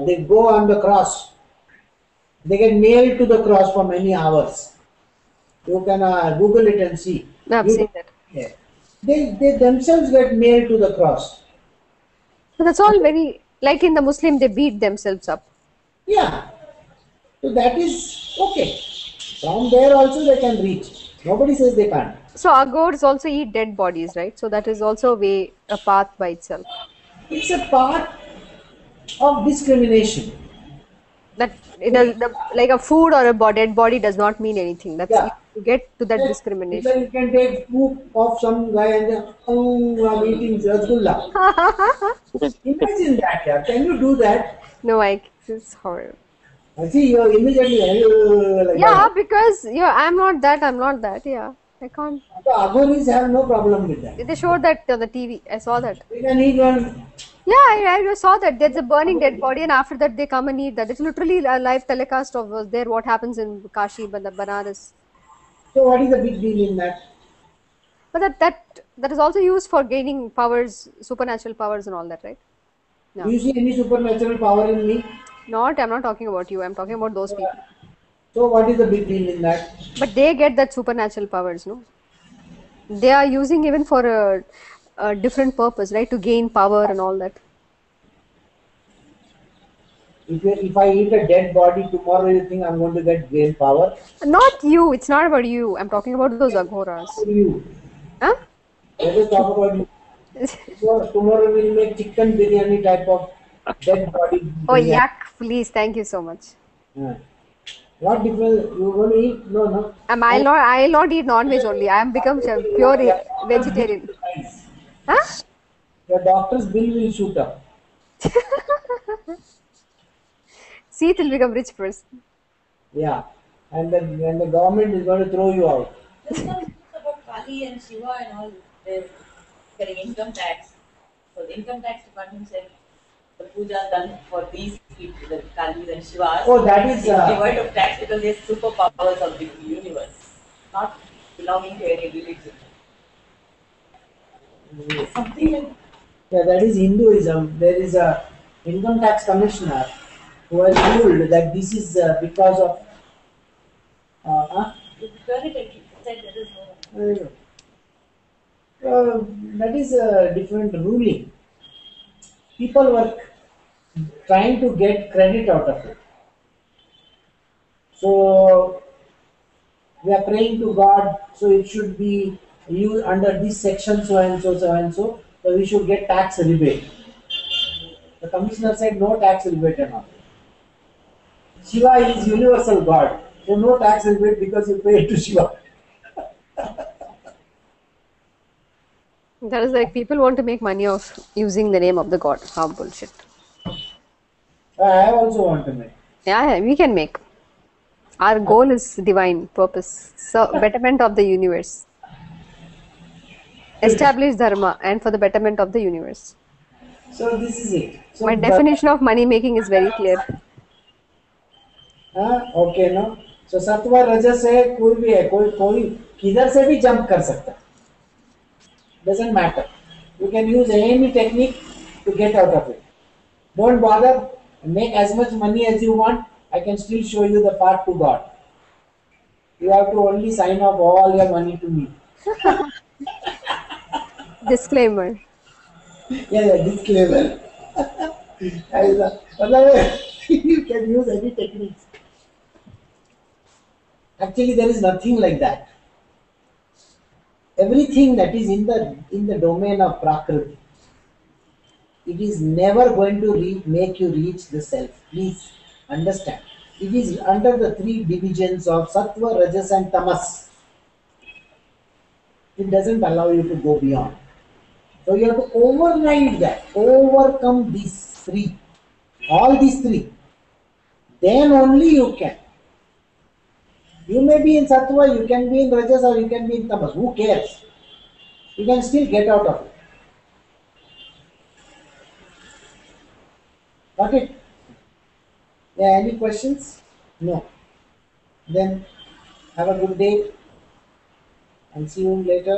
they go on the cross. They get nailed to the cross for many hours. You can Google it and see. I've seen that. Yeah. They themselves get nailed to the cross. So that's all very, like in the Muslim, they beat themselves up. Yeah. So that is okay. From there also they can reach. Nobody says they can't. So Aghors also eat dead bodies, right? So that is also a path by itself. It's a part of discrimination. That it does, like a food or a dead body does not mean anything. That's you get to that discrimination. You can take poop of some guy and then, I'm eating rasgulla. Imagine that, yeah. Can you do that? No, it's horrible. See, you're immediately like Yeah, that. because I'm not that. I'm not that. Yeah, I can't. So Aghoris have no problem with that. They showed that on the TV. I saw that. You can eat one. Yeah, I saw that. There's a burning dead body, and after that they come and eat that. It's literally a live telecast of there what happens in Kashi, Banaras. So what is the big deal in that? But that is also used for gaining powers, supernatural powers, and all that, right? Do No, you see any supernatural power in me? not. I'm not talking about you. I'm talking about those people. So what is the big deal in that? But they get that supernatural powers, no? They are using even for a different purpose, right? To gain power and all that. If I eat a dead body tomorrow, you think I'm going to gain power? Not you. It's not about you. I'm talking about those aghoras. How do you? Huh? Let us talk about you. So tomorrow we'll make chicken biryani type of dead body Oh, biryani. yuck! Please, thank you so much. Yeah. What difference you going to eat? No, no. I'll not eat non-veg only. I am become pure vegetarian. Huh? Your doctor's bill will shoot up. See, it will become rich person. Yeah. And the government is going to throw you out. There's some news about Kali and Shiva and all. They're getting income tax. So the income tax department said the puja done for these people, the Kalis and Shivas. Oh, that is, devoid of tax because they're superpowers of the universe, not belonging to any religion. Something like Yeah, that is Hinduism. There is a income tax commissioner who has ruled that this is because of. purity. Said there is no. That is a different ruling. People were trying to get credit out of it. So we are praying to God, so it should be used under this section, so and so, so and so. So we should get tax rebate. The commissioner said no tax rebate and all. Shiva is universal God, so no tax rebate because you pay to Shiva. That is like people want to make money off using the name of the god. How bullshit. I also want to make. Yeah, we can make. Our goal is divine purpose. So betterment of the universe. Establish dharma and for the betterment of the universe. So this is it. So My definition of money making is very clear. Okay no so सत्व रजस है कोई भी है कोई किधर से भी जंप कर सकता है doesn't matter you can use any technique to get out of it don't bother make as much money as you want I can still show you the path to God you have to only sign off all your money to me Disclaimer. yeah disclaimer you can use any techniques actually there is nothing like that everything that is in the domain of prakriti it is never going to make you reach the self please understand it is under the three divisions of sattva rajas and tamas it doesn't allow you to go beyond so you have to override that overcome these three all these three then only you can you may be in sattva you can be in rajas or you can be in tamas who cares you can still get out of it got it yeah any questions no then have a good day and see you later